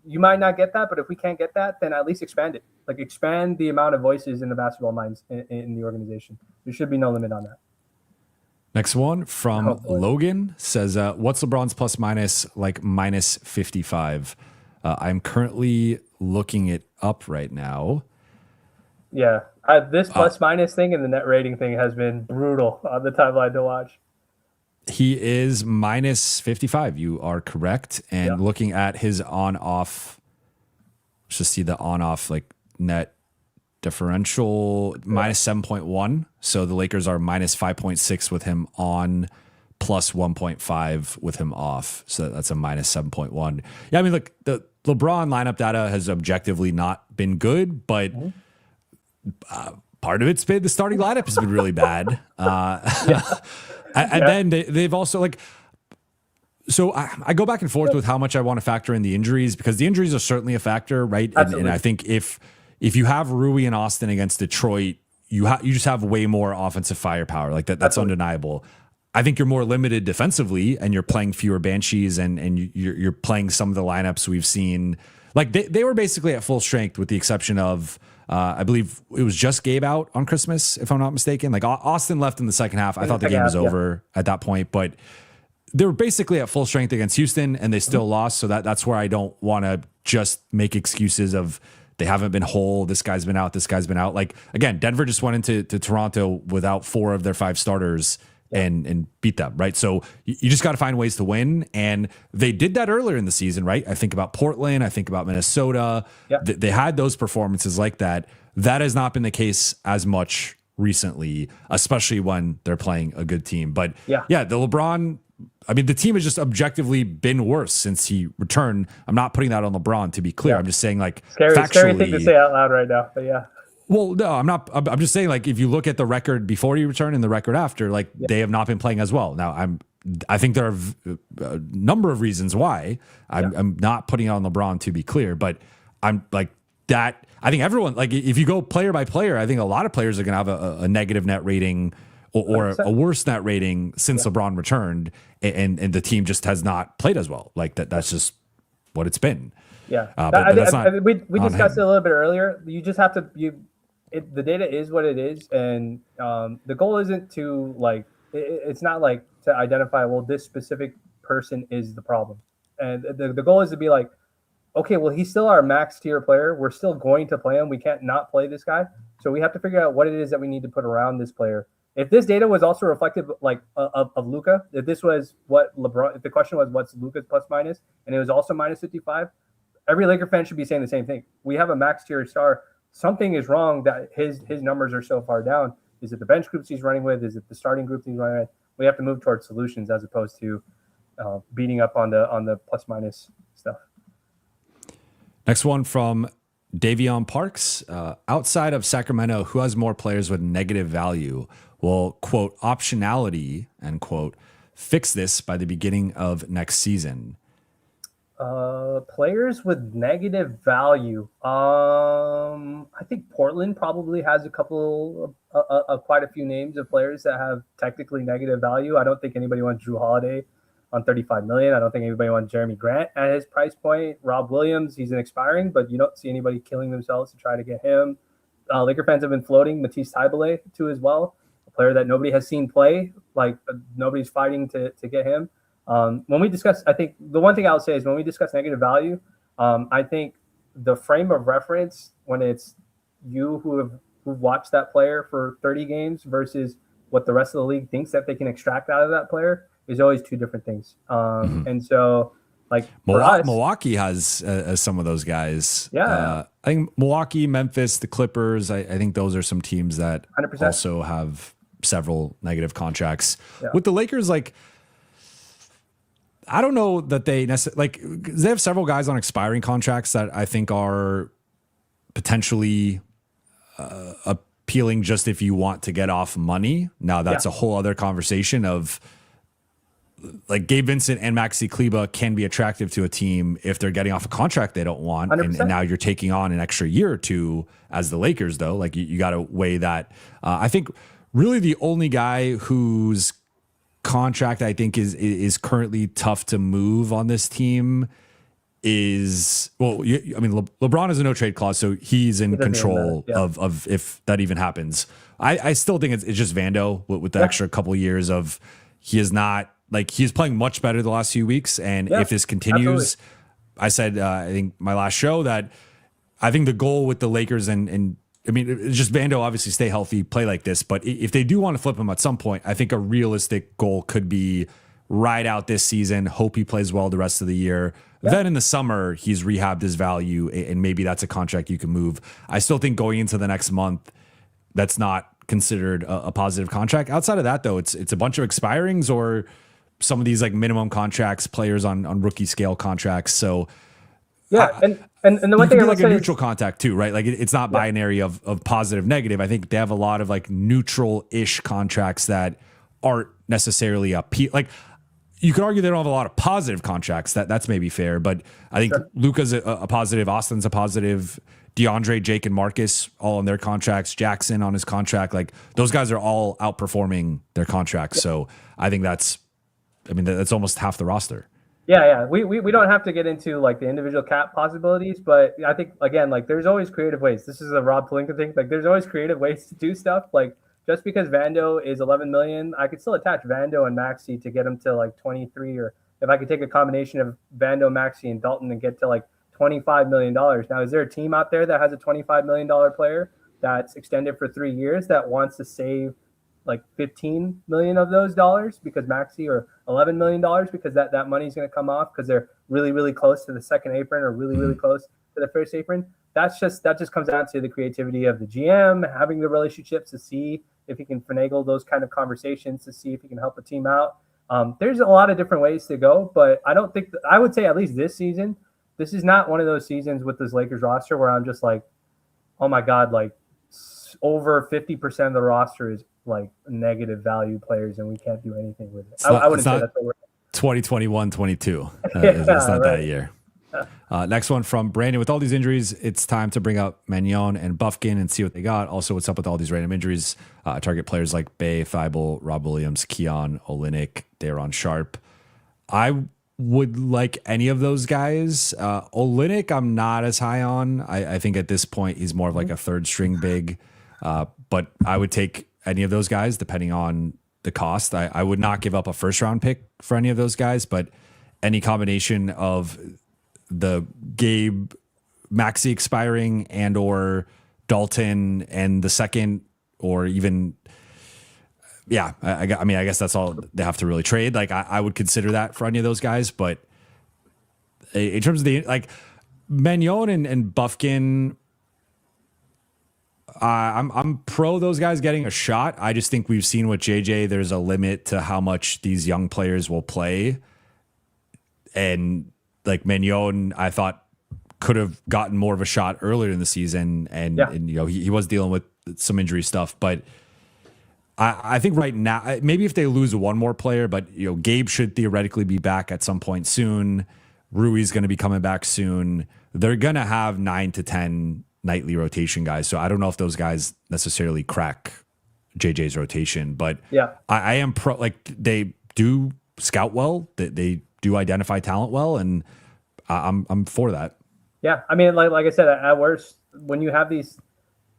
[SPEAKER 3] you might not get that, but if we can't get that, then at least expand it. Like expand the amount of voices in the basketball minds in the organization. There should be no limit on that.
[SPEAKER 2] Next one from Logan says, what's LeBron's plus minus, like minus 55? I'm currently looking it up right now.
[SPEAKER 3] Yeah, this plus minus thing and the net rating thing has been brutal on the timeline to watch.
[SPEAKER 2] He is minus 55. You are correct. And looking at his on-off, let's just see the on-off like net differential, minus 7.1. So the Lakers are minus 5.6 with him on, plus 1.5 with him off. So that's a minus 7.1. Yeah, I mean, look, the LeBron lineup data has objectively not been good, but part of it's been the starting lineup has been really bad. And then they've also like, so I go back and forth with how much I want to factor in the injuries, because the injuries are certainly a factor, right? And I think if you have Rui and Austin against Detroit, you just have way more offensive firepower. Like that's undeniable. I think you're more limited defensively, and you're playing fewer Banshees, and you're playing some of the lineups we've seen. Like they were basically at full strength, with the exception of I believe it was just Gabe out on Christmas, if I'm not mistaken. Like Austin left in the second half. I thought the game was over at that point, but they were basically at full strength against Houston, and they still lost. So that's where I don't want to just make excuses of they haven't been whole. This guy's been out. This guy's been out. Like again, Denver just went into Toronto without 4 of their 5 starters and beat them, right? So you just got to find ways to win. And they did that earlier in the season, right? I think about Portland. I think about Minnesota. They had those performances like that. That has not been the case as much recently, especially when they're playing a good team. But the LeBron, I mean, the team has just objectively been worse since he returned. I'm not putting that on LeBron, to be clear. I'm just saying, like, factually,
[SPEAKER 3] scary thing to say out loud right now, but yeah.
[SPEAKER 2] Well, no, I'm not. I'm just saying, like, if you look at the record before he returned and the record after, like, they have not been playing as well. Now, I think there are a number of reasons why. I'm not putting it on LeBron, to be clear, but I'm like that. I think everyone, like, if you go player by player, I think a lot of players are going to have a negative net rating or a worse net rating since LeBron returned, and the team just has not played as well. Like that's just what it's been.
[SPEAKER 3] Yeah,
[SPEAKER 2] but that's not
[SPEAKER 3] we discussed it a little bit earlier. You just have to the data is what it is, and the goal isn't to like it's not like to identify, well, this specific person is the problem. And the goal is to be like, okay, well, he's still our max tier player. We're still going to play him. We can't not play this guy. So we have to figure out what it is that we need to put around this player. If this data was also reflective like of Luka, if this was what LeBron, if the question was what's Luka's plus minus, and it was also minus 55, every Laker fan should be saying the same thing. We have a max tier star. Something is wrong that his numbers are so far down. Is it the bench groups he's running with? Is it the starting group he's running with? We have to move towards solutions as opposed to beating up on the plus minus stuff.
[SPEAKER 2] Next one from Davion Parks. Outside of Sacramento, who has more players with negative value? Will, quote, optionality, end quote, fix this by the beginning of next season?
[SPEAKER 3] Players with negative value. I think Portland probably has a couple of quite a few names of players that have technically negative value. I don't think anybody wants Drew Holiday on $35 million. I don't think anybody wants Jeremy Grant at his price point. Rob Williams, he's an expiring, but you don't see anybody killing themselves to try to get him. Laker fans have been floating Matisse Thybulle too as well, a player that nobody has seen play. Like nobody's fighting to get him. When we discuss, I think the one thing I'll say is when we discuss negative value, I think the frame of reference when it's you who've watched that player for 30 games versus what the rest of the league thinks that they can extract out of that player is always two different things. And so like
[SPEAKER 2] Milwaukee has some of those guys.
[SPEAKER 3] Yeah.
[SPEAKER 2] I think Milwaukee, Memphis, the Clippers, I think those are some teams that
[SPEAKER 3] 100%.
[SPEAKER 2] also have several negative contracts.
[SPEAKER 3] Yeah.
[SPEAKER 2] With the Lakers, like, I don't know that they necessarily, like, they have several guys on expiring contracts that I think are potentially appealing just if you want to get off money. Now that's a whole other conversation of, like, Gabe Vincent and Maxi Kleber can be attractive to a team if they're getting off a contract they don't want. And now you're taking on an extra year or two as the Lakers, though. Like, you got to weigh that. I think really the only guy whose contract I think is currently tough to move on this team is, well, I mean, LeBron has a no trade clause, so he's in control of if that even happens. I still think it's just Vando with the extra couple of years of, he is not, like, he's playing much better the last few weeks. And if this continues, I said, I think my last show that I think the goal with the Lakers and I mean, it's just Vando obviously stay healthy, play like this. But if they do want to flip him at some point, I think a realistic goal could be ride out this season, hope he plays well the rest of the year. Then in the summer, he's rehabbed his value, and maybe that's a contract you can move. I still think going into the next month, that's not considered a positive contract. Outside of that, though, it's a bunch of expirings or some of these like minimum contracts, players on rookie scale contracts. So
[SPEAKER 3] and the one thing I
[SPEAKER 2] like a
[SPEAKER 3] say
[SPEAKER 2] neutral contact too, right? Like it's not binary of positive, negative. I think they have a lot of like neutral-ish contracts that aren't necessarily like, you could argue they don't have a lot of positive contracts. That's maybe fair, but I think Luka's a positive, Austin's a positive, DeAndre, Jake, and Marcus all on their contracts, Jackson on his contract. Like, those guys are all outperforming their contracts. So I think that's almost half the roster.
[SPEAKER 3] Yeah. We don't have to get into like the individual cap possibilities, but I think, again, like, there's always creative ways. This is a Rob Pelinka thing. Like, there's always creative ways to do stuff. Like, just because Vando is 11 million, I could still attach Vando and Maxi to get him to like 23, or if I could take a combination of Vando, Maxi, and Dalton and get to like $25 million. Now, is there a team out there that has a $25 million player that's extended for 3 years that wants to save like 15 million of those dollars because Maxi, or $11 million because that money's going to come off because they're really, really close to the second apron or really, really close to the first apron? That just comes down to the creativity of the GM, having the relationships to see if he can finagle those kind of conversations, to see if he can help a team out. There's a lot of different ways to go, but I don't think I would say at least this season, this is not one of those seasons with this Lakers roster where I'm just like, oh my God, like over 50% of the roster is like negative value players and we can't do anything with it. I wouldn't say that's what we're
[SPEAKER 2] 2021-22. It's not that year. Next one from Brandon. With all these injuries, it's time to bring up Magnon and Buffkin and see what they got. Also, what's up with all these random injuries? Target players like Bay, Thibault, Rob Williams, Keon, Olynyk, Daron Sharp. I would like any of those guys. Olynyk, I'm not as high on. I think at this point he's more of like a third string big. But I would take any of those guys depending on the cost. I would not give up a first round pick for any of those guys, but any combination of the Gabe Maxey expiring and or Dalton and the second, or even, I guess that's all they have to really trade. Like I would consider that for any of those guys, but in terms of the like Magnon and Buffkin, I'm pro those guys getting a shot. I just think we've seen with JJ, there's a limit to how much these young players will play. And like Magnon, I thought could have gotten more of a shot earlier in the season. And he was dealing with some injury stuff, but I think right now, maybe if they lose one more player, but Gabe should theoretically be back at some point soon. Rui's going to be coming back soon. They're going to have 9 to 10 nightly rotation guys. So I don't know if those guys necessarily crack JJ's rotation, but I am pro, like they do scout well, they do identify talent well. And I'm for that.
[SPEAKER 3] Yeah. I mean, like I said, at worst, when you have these,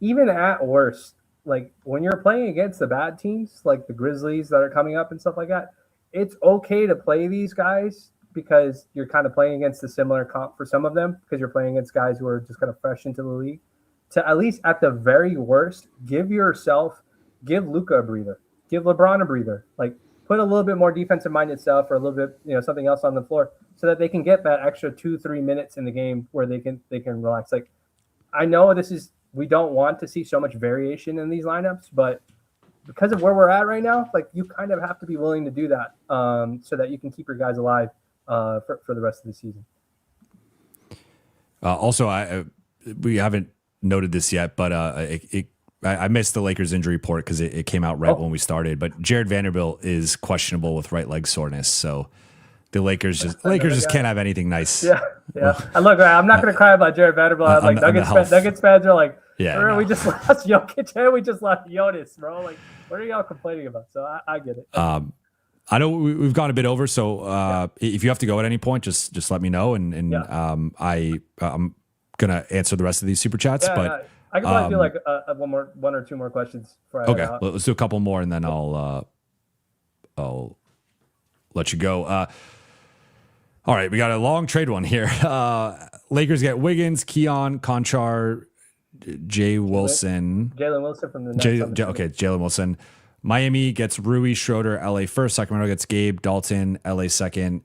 [SPEAKER 3] even at worst, like when you're playing against the bad teams, like the Grizzlies that are coming up and stuff like that, it's okay to play these guys because you're kind of playing against a similar comp for some of them, because you're playing against guys who are just kind of fresh into the league. To at least at the very worst, give Luka a breather, give LeBron a breather, like put a little bit more defensive minded stuff or a little bit, something else on the floor so that they can get that extra 2-3 minutes in the game where they can relax. Like I know we don't want to see so much variation in these lineups, but because of where we're at right now, like you kind of have to be willing to do that so that you can keep your guys alive for the rest of the season.
[SPEAKER 2] Also, we haven't noted this yet, but I missed the Lakers injury report because it came out right when we started. But Jared Vanderbilt is questionable with right leg soreness, so the Lakers just can't have anything nice.
[SPEAKER 3] Yeah. And look, I'm not going to cry about Jared Vanderbilt. Like Nuggets fans are like, we just lost Jokic and we just lost Jonas, bro. Like, what are y'all complaining about? So I get it.
[SPEAKER 2] I know we've gone a bit over, so if you have to go at any point, just let me know, and I'm gonna answer the rest of these super chats. But
[SPEAKER 3] I can probably do like one or two more questions.
[SPEAKER 2] Okay, let's do a couple more, and then I'll let you go. All right, we got a long trade one here. Lakers get Wiggins, Keon, Conchar, Jalen Wilson
[SPEAKER 3] from the Nets.
[SPEAKER 2] Jalen Wilson. Miami gets Rui, Schroeder, LA first. Sacramento gets Gabe, Dalton, LA second.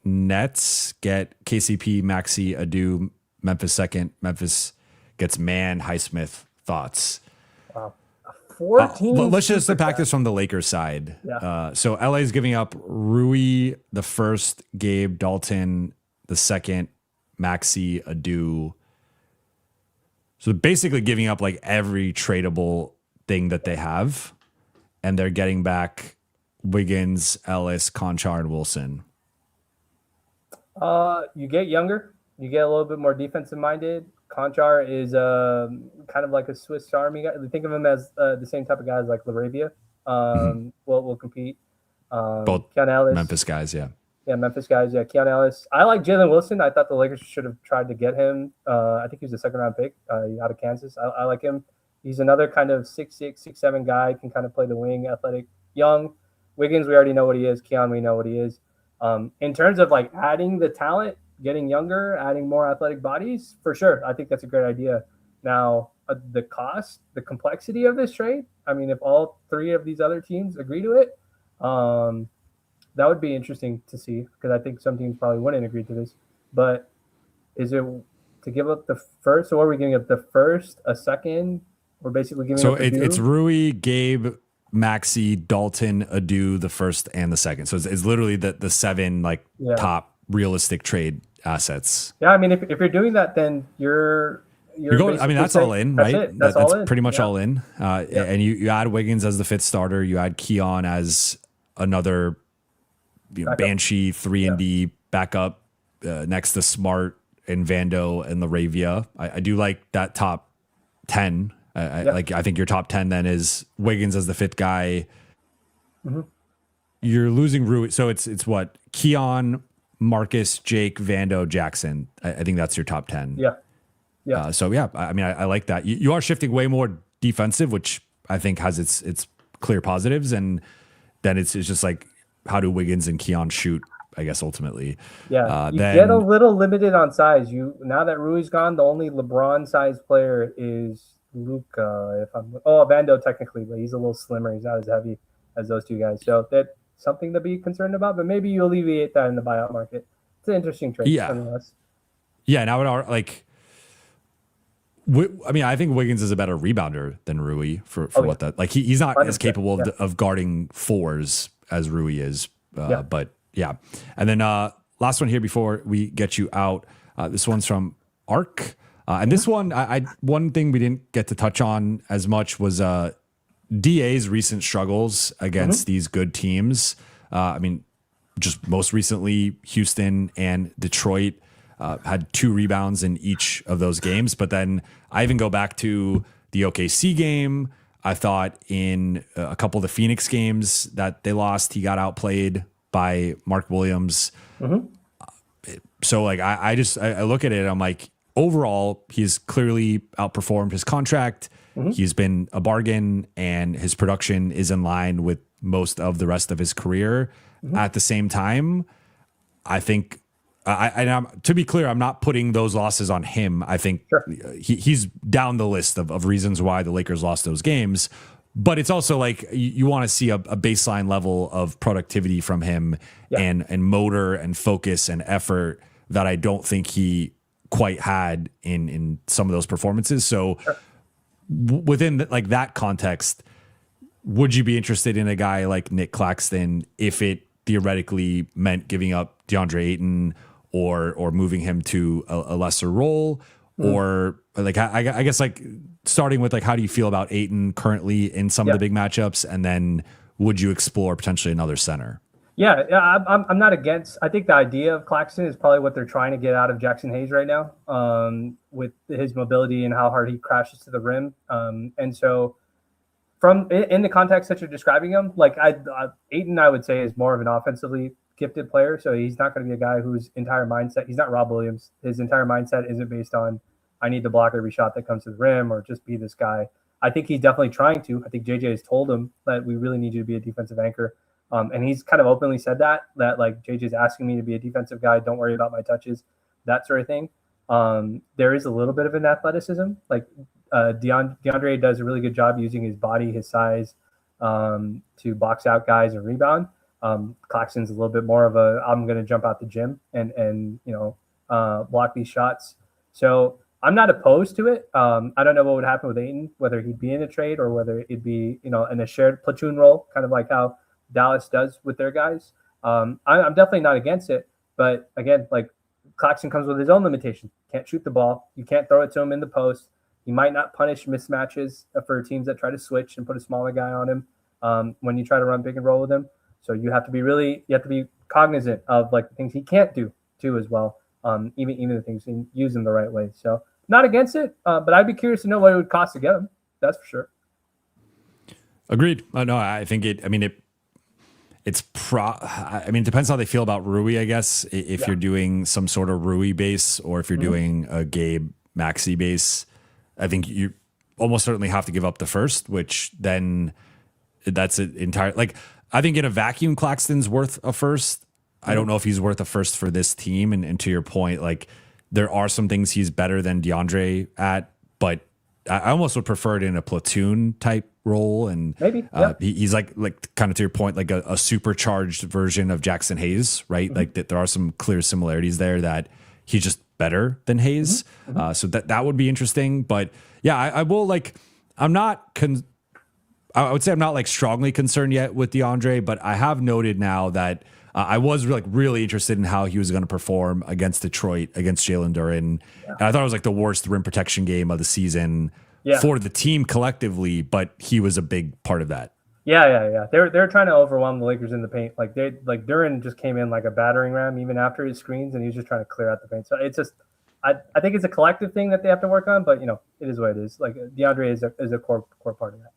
[SPEAKER 2] Nets get KCP, Maxey, Adu, Memphis second. Memphis gets Man, Highsmith. Thoughts?
[SPEAKER 3] Wow. 14.
[SPEAKER 2] Let's just unpack this from the Lakers side.
[SPEAKER 3] Yeah.
[SPEAKER 2] So LA is giving up Rui the first, Gabe, Dalton the second, Maxey, Adu. So basically giving up like every tradable thing that they have. And they're getting back Wiggins, Ellis, Conchar, and Wilson.
[SPEAKER 3] You get younger. You get a little bit more defensive minded. Conchar is kind of like a Swiss Army guy. Think of him as the same type of guys like LaRavia. Will compete.
[SPEAKER 2] Both
[SPEAKER 3] Keon Ellis.
[SPEAKER 2] Memphis guys, yeah.
[SPEAKER 3] Yeah, Memphis guys. Yeah, Keon Ellis. I like Jalen Wilson. I thought the Lakers should have tried to get him. I think he was a second-round pick out of Kansas. I like him. He's another kind of 6'6", 6'7" guy, can kind of play the wing, athletic, young. Wiggins, we already know what he is. Keon, we know what he is. In terms of like adding the talent, getting younger, adding more athletic bodies, for sure. I think that's a great idea. Now, the cost, the complexity of this trade, I mean, if all three of these other teams agree to it, that would be interesting to see, because I think some teams probably wouldn't agree to this. But is it to give up the first, or are we giving up the first, a second? We're basically giving up
[SPEAKER 2] it's Rui, Gabe, Maxey, Dalton, Adu, the first and the second. So it's literally the seven top realistic trade assets.
[SPEAKER 3] Yeah, I mean, if you're doing that, then you're
[SPEAKER 2] going. I mean, that's all in, right?
[SPEAKER 3] That's
[SPEAKER 2] pretty much all in. And you add Wiggins as the fifth starter. You add Keon as another Banshee 3-and-D backup next to Smart and Vando and LaRavia. I do like that top 10. I think your top 10 then is Wiggins as the fifth guy. Mm-hmm. You're losing Rui. So it's what? Keon, Marcus, Jake, Vando, Jackson. I think that's your top 10.
[SPEAKER 3] Yeah.
[SPEAKER 2] I mean, I like that. You are shifting way more defensive, which I think has its clear positives. And then it's just like, how do Wiggins and Keon shoot? I guess ultimately,
[SPEAKER 3] Yeah, you
[SPEAKER 2] then
[SPEAKER 3] get a little limited on size. Now that Rui's gone, the only LeBron-sized player is Luka. Vando technically, but he's a little slimmer. He's not as heavy as those two guys. So that's something to be concerned about. But maybe you alleviate that in the buyout market. It's an interesting trade.
[SPEAKER 2] Yeah,
[SPEAKER 3] nonetheless.
[SPEAKER 2] Yeah, and I would like. I think Wiggins is a better rebounder than Rui for what that like. He's not as capable of guarding fours as Rui is. But yeah, and then last one here before we get you out. This one's from Arc, and this one, one thing we didn't get to touch on as much was DA's recent struggles against these good teams. I mean, just most recently, Houston and Detroit had 2 rebounds in each of those games. But then I even go back to the OKC game. I thought in a couple of the Phoenix games that they lost, he got outplayed by Mark Williams. So like, I look at it, I'm like, overall, he's clearly outperformed his contract. He's been a bargain, and his production is in line with most of the rest of his career. At the same time, I think, to be clear, I'm not putting those losses on him. I think he's down the list of reasons why the Lakers lost those games. But it's also like you want to see a baseline level of productivity from him and motor and focus and effort that I don't think he quite had in some of those performances. So within like that context, would you be interested in a guy like Nick Claxton if it theoretically meant giving up DeAndre Ayton or moving him to a lesser role? Or like, I guess like starting with like, how do you feel about Ayton currently in some of the big matchups? And then would you explore potentially another center?
[SPEAKER 3] Yeah, I'm not against. I think the idea of Claxton is probably what they're trying to get out of Jackson Hayes right now, with his mobility and how hard he crashes to the rim. And so, in the context that you're describing him, like Ayton, I would say is more of an offensively gifted player. So he's not going to be a guy whose entire mindset. He's not Rob Williams. His entire mindset isn't based on I need to block every shot that comes to the rim or just be this guy. I think he's definitely trying to. I think JJ has told him that we really need you to be a defensive anchor. And he's kind of openly said that like JJ's asking me to be a defensive guy. Don't worry about my touches, that sort of thing. There is a little bit of an athleticism. Like DeAndre does a really good job using his body, his size, to box out guys and rebound. Claxton's a little bit more of I'm going to jump out the gym and block these shots. So I'm not opposed to it. I don't know what would happen with Ayton, whether he'd be in a trade or whether it'd be, in a shared platoon role, kind of like how Dallas does with their guys. I'm definitely not against it. But again, like Claxton comes with his own limitations. Can't shoot the ball. You can't throw it to him in the post. He might not punish mismatches for teams that try to switch and put a smaller guy on him when you try to run pick and roll with him. So you have to be cognizant of like the things he can't do too as well. Even the things he use them the right way. So not against it, but I'd be curious to know what it would cost to get him. That's for sure.
[SPEAKER 2] Agreed. No, I think it depends how they feel about Rui, I guess. If you're doing some sort of Rui base or if you're doing a Gabe Maxey base, I think you almost certainly have to give up the first, which then that's an entire, like, I think in a vacuum, Claxton's worth a first. I don't know if he's worth a first for this team. And to your point, like there are some things he's better than DeAndre at, but I almost would prefer it in a platoon type role. And
[SPEAKER 3] maybe
[SPEAKER 2] he's like kind of to your point, like a supercharged version of Jackson Hayes, right? Like that there are some clear similarities there that he's just better than Hayes. So that would be interesting. But yeah, I will like, I would say I'm not like strongly concerned yet with DeAndre, but I have noted now that I was really interested in how he was going to perform against Detroit, against Jalen Duren. And I thought it was like the worst rim protection game of the season for the team collectively, but he was a big part of that.
[SPEAKER 3] Yeah. They're trying to overwhelm the Lakers in the paint. Like Duren just came in like a battering ram even after his screens, and he was just trying to clear out the paint. So it's just I think it's a collective thing that they have to work on, but it is what it is. Like DeAndre is a core part of that.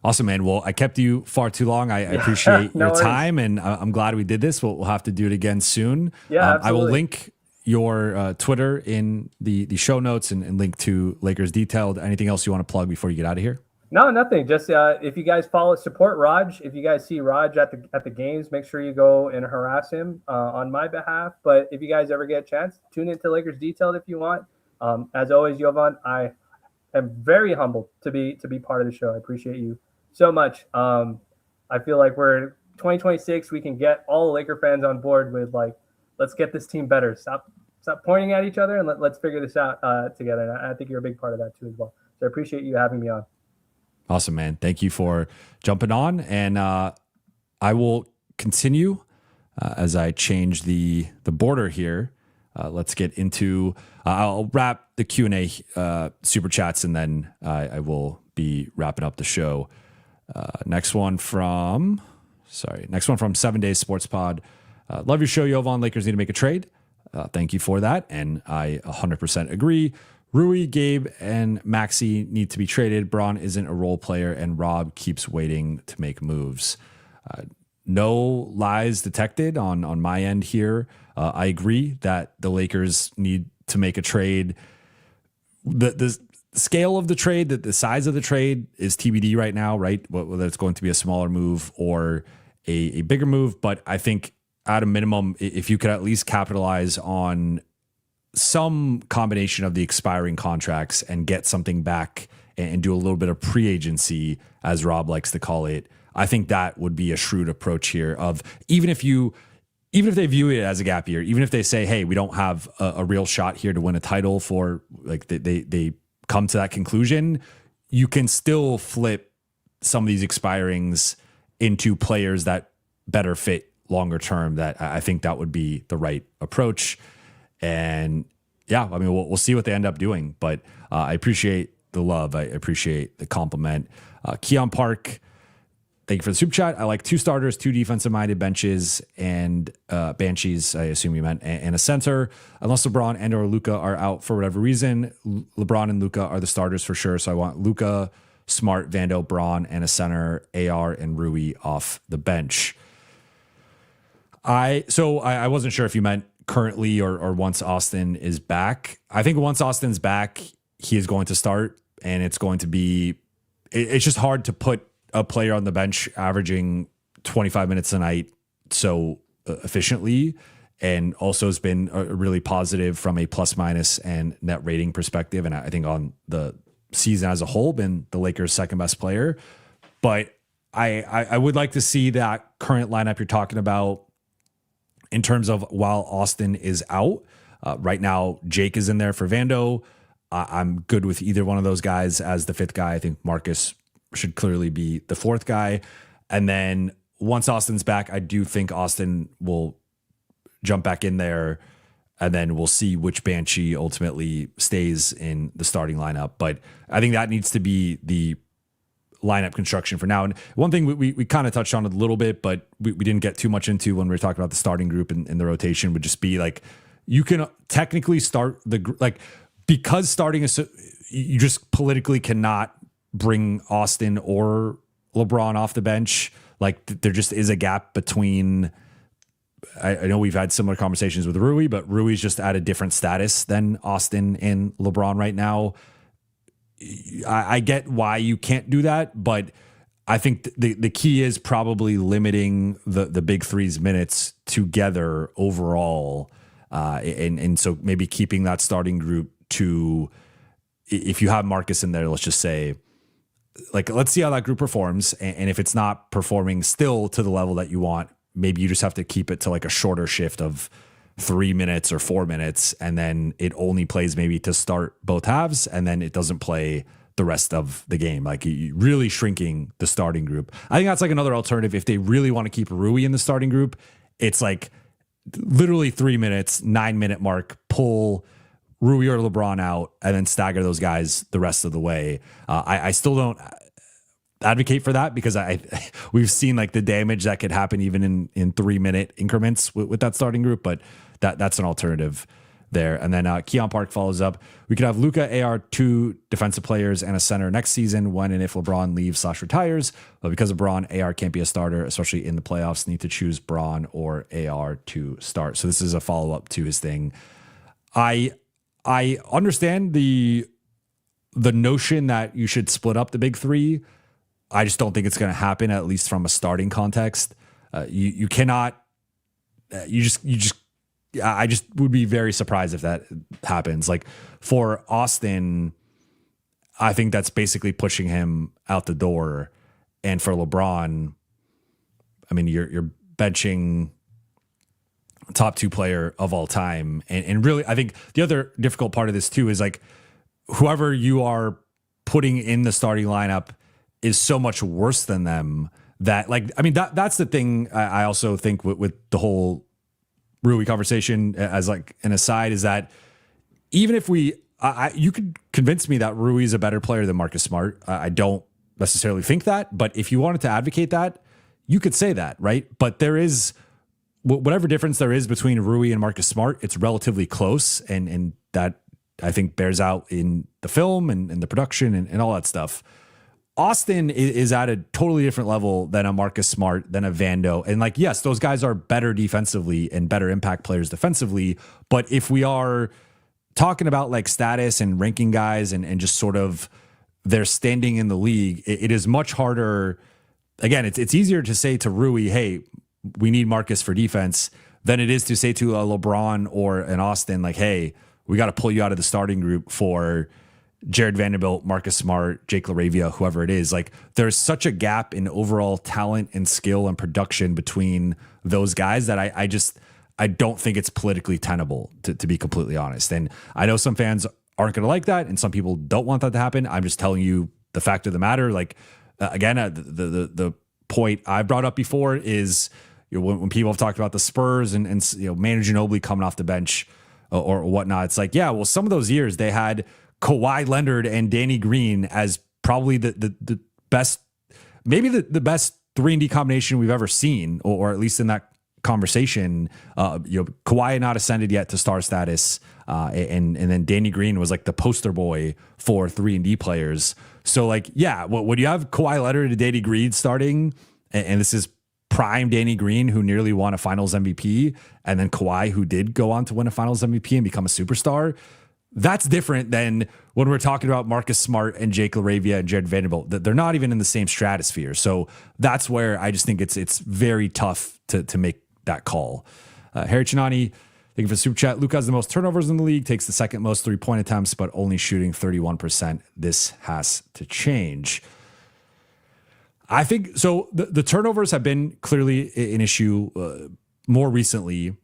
[SPEAKER 2] Awesome, man. Well, I kept you far too long. I appreciate your time, and I'm glad we did this. We'll have to do it again soon.
[SPEAKER 3] Yeah,
[SPEAKER 2] I will link your Twitter in the show notes and link to Lakers Detailed. Anything else you want to plug before you get out of here?
[SPEAKER 3] No, nothing. Just if you guys support Raj. If you guys see Raj at the games, make sure you go and harass him on my behalf. But if you guys ever get a chance, tune into Lakers Detailed if you want. As always, Jovan, I am very humbled to be part of the show. I appreciate you so much. I feel like we're 2026. We can get all the Laker fans on board with like, let's get this team better. Stop pointing at each other and let's figure this out together. And I think you're a big part of that too as well. So I appreciate you having me on.
[SPEAKER 2] Awesome, man. Thank you for jumping on. And I will continue as I change the border here. Let's get into, I'll wrap the Q&A super chats, and then I will be wrapping up the show. Next one from 7 Days Sports Pod. Love your show, Jovan. Lakers need to make a trade. Thank you for that. And I 100% agree. Rui, Gabe, and Maxey need to be traded. Braun isn't a role player, and Rob keeps waiting to make moves. No lies detected on my end here. I agree that the Lakers need to make a trade. The scale of the trade, the size of the trade is TBD right now, right? Whether it's going to be a smaller move or a bigger move. But I think at a minimum, if you could at least capitalize on some combination of the expiring contracts and get something back and do a little bit of pre-agency, as Rob likes to call it, I think that would be a shrewd approach here. Of even if they view it as a gap year, even if they say, hey, we don't have a real shot here to win a title, for like they come to that conclusion, you can still flip some of these expirings into players that better fit longer term. That I think that would be the right approach. And yeah, I mean, we'll see what they end up doing, but I appreciate the love. I appreciate the compliment. Keon Park, thank you for the super chat. I like 2 starters, 2 defensive-minded benches, and Banshees, I assume you meant, and a center. Unless LeBron and or Luka are out for whatever reason, LeBron and Luka are the starters for sure. So I want Luka, Smart, Vando, Braun, and a center, AR, and Rui off the bench. I wasn't sure if you meant currently or once Austin is back. I think once Austin's back, he is going to start, and it's going to be, it's just hard to put a player on the bench averaging 25 minutes a night so efficiently, and also has been really positive from a plus minus and net rating perspective. And I think on the season as a whole, been the Lakers' second best player. But I would like to see that current lineup you're talking about in terms of while Austin is out. Right now, Jake is in there for Vando. I'm good with either one of those guys as the 5th guy. I think Marcus should clearly be the 4th guy. And then once Austin's back, I do think Austin will jump back in there, and then we'll see which Banshee ultimately stays in the starting lineup. But I think that needs to be the lineup construction for now. And one thing we kind of touched on a little bit, but we didn't get too much into when we were talking about the starting group and the rotation, would just be like, you can technically start because starting you just politically cannot bring Austin or LeBron off the bench. Like there just is a gap between, I know we've had similar conversations with Rui, but Rui's just at a different status than Austin and LeBron right now. I get why you can't do that, but I think the key is probably limiting the big three's minutes together overall. And so maybe keeping that starting group to, if you have Marcus in there, let's just say, like, let's see how that group performs. And if it's not performing still to the level that you want, maybe you just have to keep it to like a shorter shift of 3 minutes or 4 minutes. And then it only plays maybe to start both halves. And then it doesn't play the rest of the game. Like really shrinking the starting group. I think that's like another alternative. If they really want to keep Rui in the starting group, it's like literally 3 minutes, 9-minute mark, pull Rui or LeBron out, and then stagger those guys the rest of the way. I still don't advocate for that because we've seen like the damage that could happen even in 3-minute increments with that starting group, but that's an alternative there. And then Keon Park follows up. We could have Luka, AR, 2 defensive players, and a center next season when and if LeBron leaves/retires. But because of Braun, AR can't be a starter, especially in the playoffs. Need to choose Braun or AR to start. So this is a follow-up to his thing. I understand the the notion that you should split up the big three, I just don't think it's going to happen, at least from a starting context. You cannot, I just would be very surprised if that happens. Like for Austin, I think that's basically pushing him out the door. And for LeBron, I mean, you're benching top 2 player of all time. And really, I think the other difficult part of this too is like whoever you are putting in the starting lineup is so much worse than them that, like, I mean, that's the thing I also think with the whole Rui conversation as like an aside is that even if you could convince me that Rui is a better player than Marcus Smart. I don't necessarily think that, but if you wanted to advocate that, you could say that, right? But there is whatever difference there is between Rui and Marcus Smart, it's relatively close, and that I think bears out in the film and the production and all that stuff. Austin is at a totally different level than a Marcus Smart, than a Vando. And like, yes, those guys are better defensively and better impact players defensively. But if we are talking about like status and ranking guys and just sort of their standing in the league, it is much harder. Again, it's easier to say to Rui, hey, we need Marcus for defense, than it is to say to a LeBron or an Austin, like, hey, we got to pull you out of the starting group for Jared Vanderbilt, Marcus Smart, Jake LaRavia, whoever it is. Like, there's such a gap in overall talent and skill and production between those guys that I don't think it's politically tenable, to be completely honest. And I know some fans aren't going to like that, and some people don't want that to happen. I'm just telling you the fact of the matter. Like, again, the point I've brought up before is, you know, when people have talked about the Spurs and you know, Manu Ginobili coming off the bench or whatnot, it's like, yeah, well, some of those years they had Kawhi Leonard and Danny Green as probably the best, maybe the best 3-and-D combination we've ever seen, or at least in that conversation. You know, Kawhi had not ascended yet to star status, and then Danny Green was like the poster boy for 3-and-D players. So like, yeah, when you have Kawhi Leonard and Danny Green starting, and this is prime Danny Green, who nearly won a Finals MVP, and then Kawhi, who did go on to win a Finals MVP and become a superstar. That's different than when we're talking about Marcus Smart and Jake LaRavia and Jared Vanderbilt. They're not even in the same stratosphere. So that's where I just think it's very tough to make that call. Harry Chinani, thank you for the super chat. Luka has the most turnovers in the league, takes the second most 3-point attempts, but only shooting 31%. This has to change. I think so. The turnovers have been clearly an issue more recently.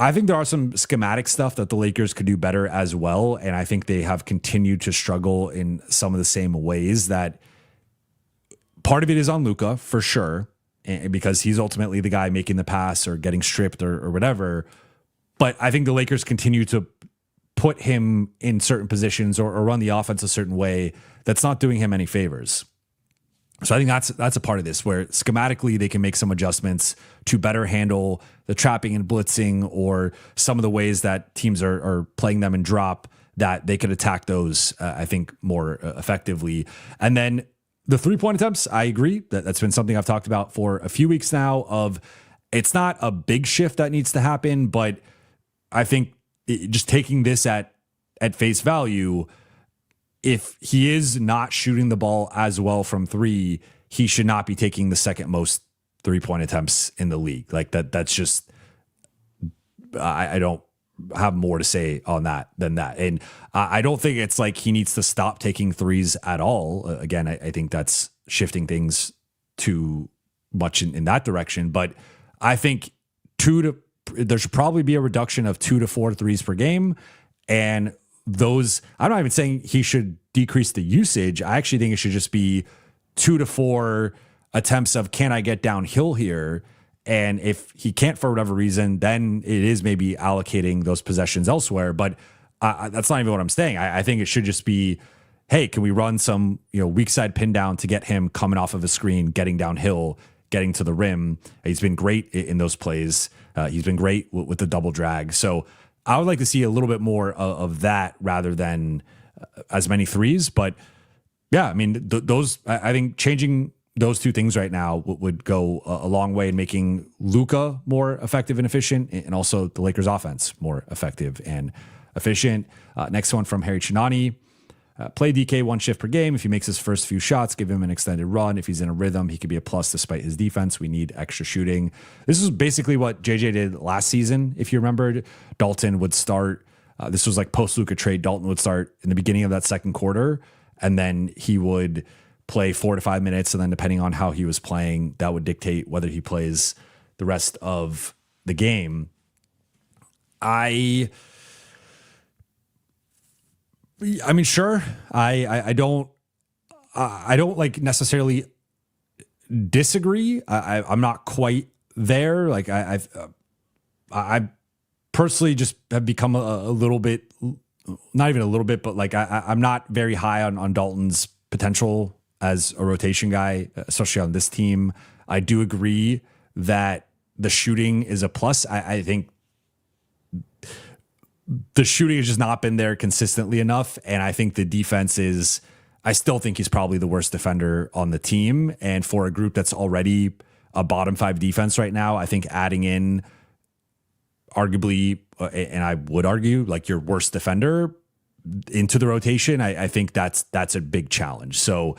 [SPEAKER 2] I think there are some schematic stuff that the Lakers could do better as well. And I think they have continued to struggle in some of the same ways. That part of it is on Luka for sure, and because he's ultimately the guy making the pass or getting stripped or whatever. But I think the Lakers continue to put him in certain positions or run the offense a certain way that's not doing him any favors. So I think that's a part of this, where schematically they can make some adjustments to better handle the trapping and blitzing, or some of the ways that teams are playing them in drop, that they could attack those, I think, more effectively. And then the 3-point attempts, I agree that's been something I've talked about for a few weeks now. Of it's not a big shift that needs to happen, but I think just taking this at face value, if he is not shooting the ball as well from 3, he should not be taking the second most 3-point attempts in the league. Like that's just, I don't have more to say on that than that. And I don't think it's like he needs to stop taking threes at all. Again, I think that's shifting things too much in that direction. But I think there should probably be a reduction of 2 to 4 threes per game. And those, I'm not even saying he should decrease the usage. I actually think it should just be 2 to 4 attempts of, can I get downhill here? And if he can't for whatever reason, then it is maybe allocating those possessions elsewhere. But that's not even what I'm saying. I think it should just be, hey, can we run some, weak side pin down to get him coming off of a screen, getting downhill, getting to the rim. He's been great in those plays. He's been great with the double drag. So I would like to see a little bit more of that rather than as many threes. But yeah, I mean, I think changing those two things right now would go a long way in making Luka more effective and efficient, and also the Lakers offense more effective and efficient. Next one from Harry Chinani. Play DK one shift per game. If he makes his first few shots, give him an extended run. If he's in a rhythm, he could be a plus despite his defense. We need extra shooting. This is basically what JJ did last season. If you remembered, Dalton would start. This was like post Luka trade. Dalton would start in the beginning of that second quarter, and then he would play 4 to 5 minutes. And then depending on how he was playing, that would dictate whether he plays the rest of the game. I mean, sure. I don't like necessarily disagree. I'm not quite there. Like I personally just have become a little bit, not even a little bit, but like I'm not very high on Dalton's potential as a rotation guy, especially on this team. I do agree that the shooting is a plus. I think the shooting has just not been there consistently enough. And I think the defense is, I still think he's probably the worst defender on the team. And for a group that's already a bottom 5 defense right now, I think adding in arguably, and I would argue like your worst defender into the rotation, I think that's a big challenge. So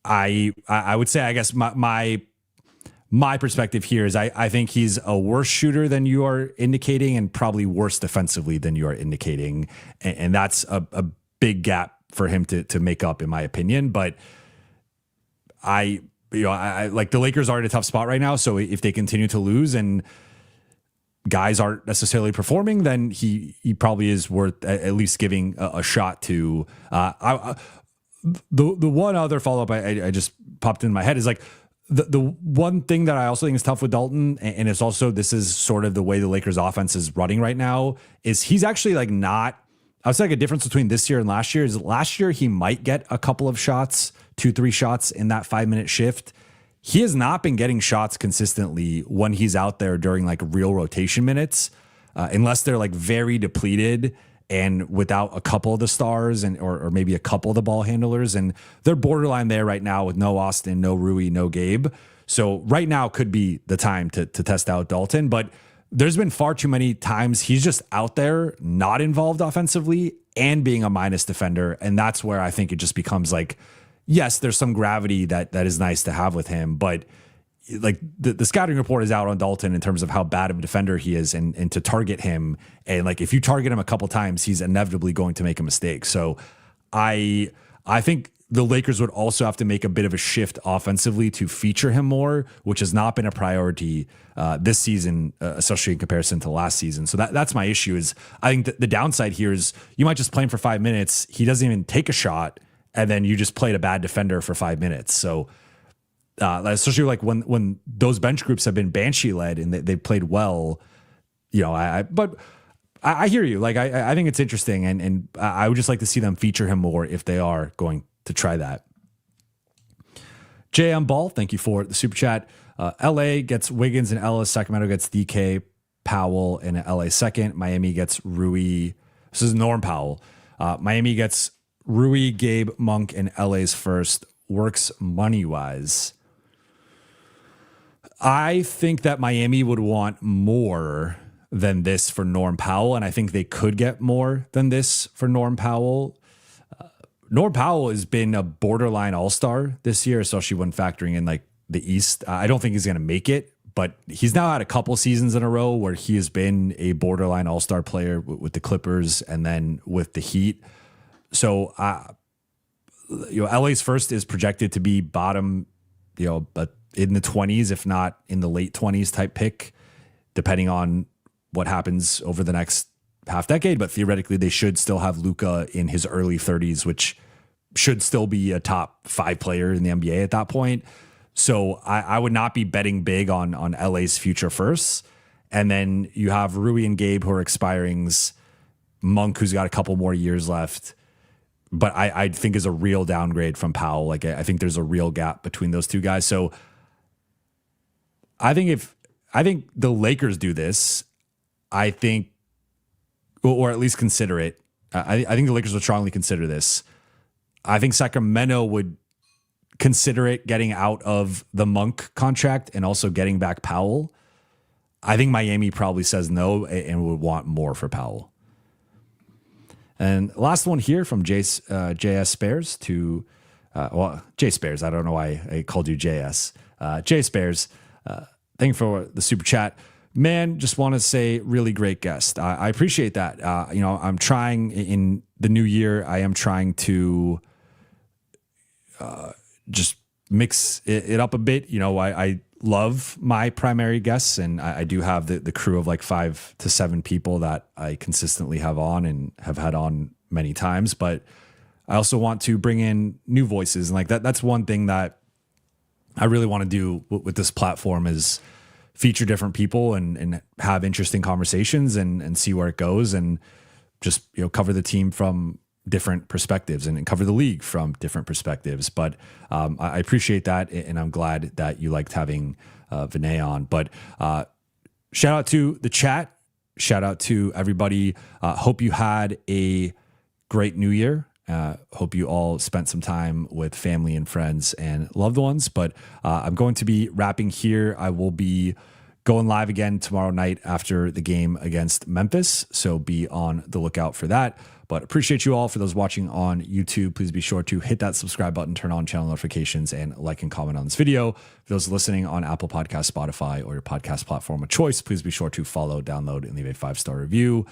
[SPEAKER 2] I would say, I guess my perspective here is I think he's a worse shooter than you are indicating and probably worse defensively than you are indicating. And that's a big gap for him to make up, in my opinion. But I like the Lakers are in a tough spot right now. So if they continue to lose and guys aren't necessarily performing, then he probably is worth at least giving a shot to. The one other follow-up I just popped in my head is like, the one thing that I also think is tough with Dalton, and it's also, this is sort of the way the Lakers offense is running right now, is he's actually like not, I would say like a difference between this year and last year is last year he might get a couple of shots, 2-3 shots in that 5-minute shift. He has not been getting shots consistently when he's out there during like real rotation minutes, unless they're like very depleted and without a couple of the stars and or maybe a couple of the ball handlers. And they're borderline there right now with no Austin, no Rui, no Gabe. So right now could be the time to test out Dalton. But there's been far too many times he's just out there, not involved offensively and being a minus defender. And that's where I think it just becomes like, yes, there's some gravity that is nice to have with him. But like the scouting report is out on Dalton in terms of how bad of a defender he is and to target him. And like, if you target him a couple times, he's inevitably going to make a mistake. So I think the Lakers would also have to make a bit of a shift offensively to feature him more, which has not been a priority this season, especially in comparison to last season. So that's my issue is I think the downside here is you might just play him for 5 minutes. He doesn't even take a shot. And then you just played a bad defender for 5 minutes. So especially like when those bench groups have been Banshee led and they played well, you know, but I hear you. Like, I think it's interesting and I would just like to see them feature him more if they are going to try that. JM Ball, thank you for the super chat. LA gets Wiggins and Ellis. Sacramento gets DK, Powell in LA second. Miami gets Rui. This is Norm Powell. Miami gets Rui, Gabe, Monk in LA's first. Works money wise. I think that Miami would want more than this for Norm Powell, and I think they could get more than this for Norm Powell. Norm Powell has been a borderline all-star this year, especially when factoring in like the East. I don't think he's going to make it, but he's now had a couple seasons in a row where he has been a borderline all-star player with the Clippers and then with the Heat. So, LA's first is projected to be bottom, but in the 20s, if not in the late 20s type pick, depending on what happens over the next half decade. But theoretically, they should still have Luka in his early 30s, which should still be a top 5 player in the NBA at that point. So I would not be betting big on LA's future firsts. And then you have Rui and Gabe who are expirings, Monk who's got a couple more years left. But I think is a real downgrade from Powell. Like I think there's a real gap between those two guys. So I think the Lakers do this, I think, or at least consider it. I think the Lakers would strongly consider this. I think Sacramento would consider it getting out of the Monk contract and also getting back Powell. I think Miami probably says no and would want more for Powell. And last one here from JS Spares to, J Spares. I don't know why I called you JS. J Spares, thank you for the super chat. Man, just want to say really great guest. I appreciate that. I'm trying in the new year, I am trying to just mix it up a bit. I love my primary guests, and I do have the crew of like 5 to 7 people that I consistently have on and have had on many times. But I also want to bring in new voices, and like that's one thing that I really want to do with this platform is feature different people and have interesting conversations and see where it goes, and just cover the team from different perspectives and cover the league from different perspectives. But I appreciate that, and I'm glad that you liked having Vinay on. But shout out to the chat, shout out to everybody. Hope you had a great new year. Hope you all spent some time with family and friends and loved ones. But I'm going to be wrapping here. I will be going live again tomorrow night after the game against Memphis, so be on the lookout for that. But appreciate you all. For those watching on YouTube, please be sure to hit that subscribe button, turn on channel notifications, and like and comment on this video. For those listening on Apple Podcasts, Spotify, or your podcast platform of choice, please be sure to follow, download, and leave a 5-star review.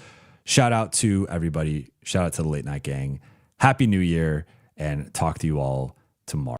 [SPEAKER 2] Shout out to everybody. Shout out to the Late Night Gang. Happy New Year, and talk to you all tomorrow.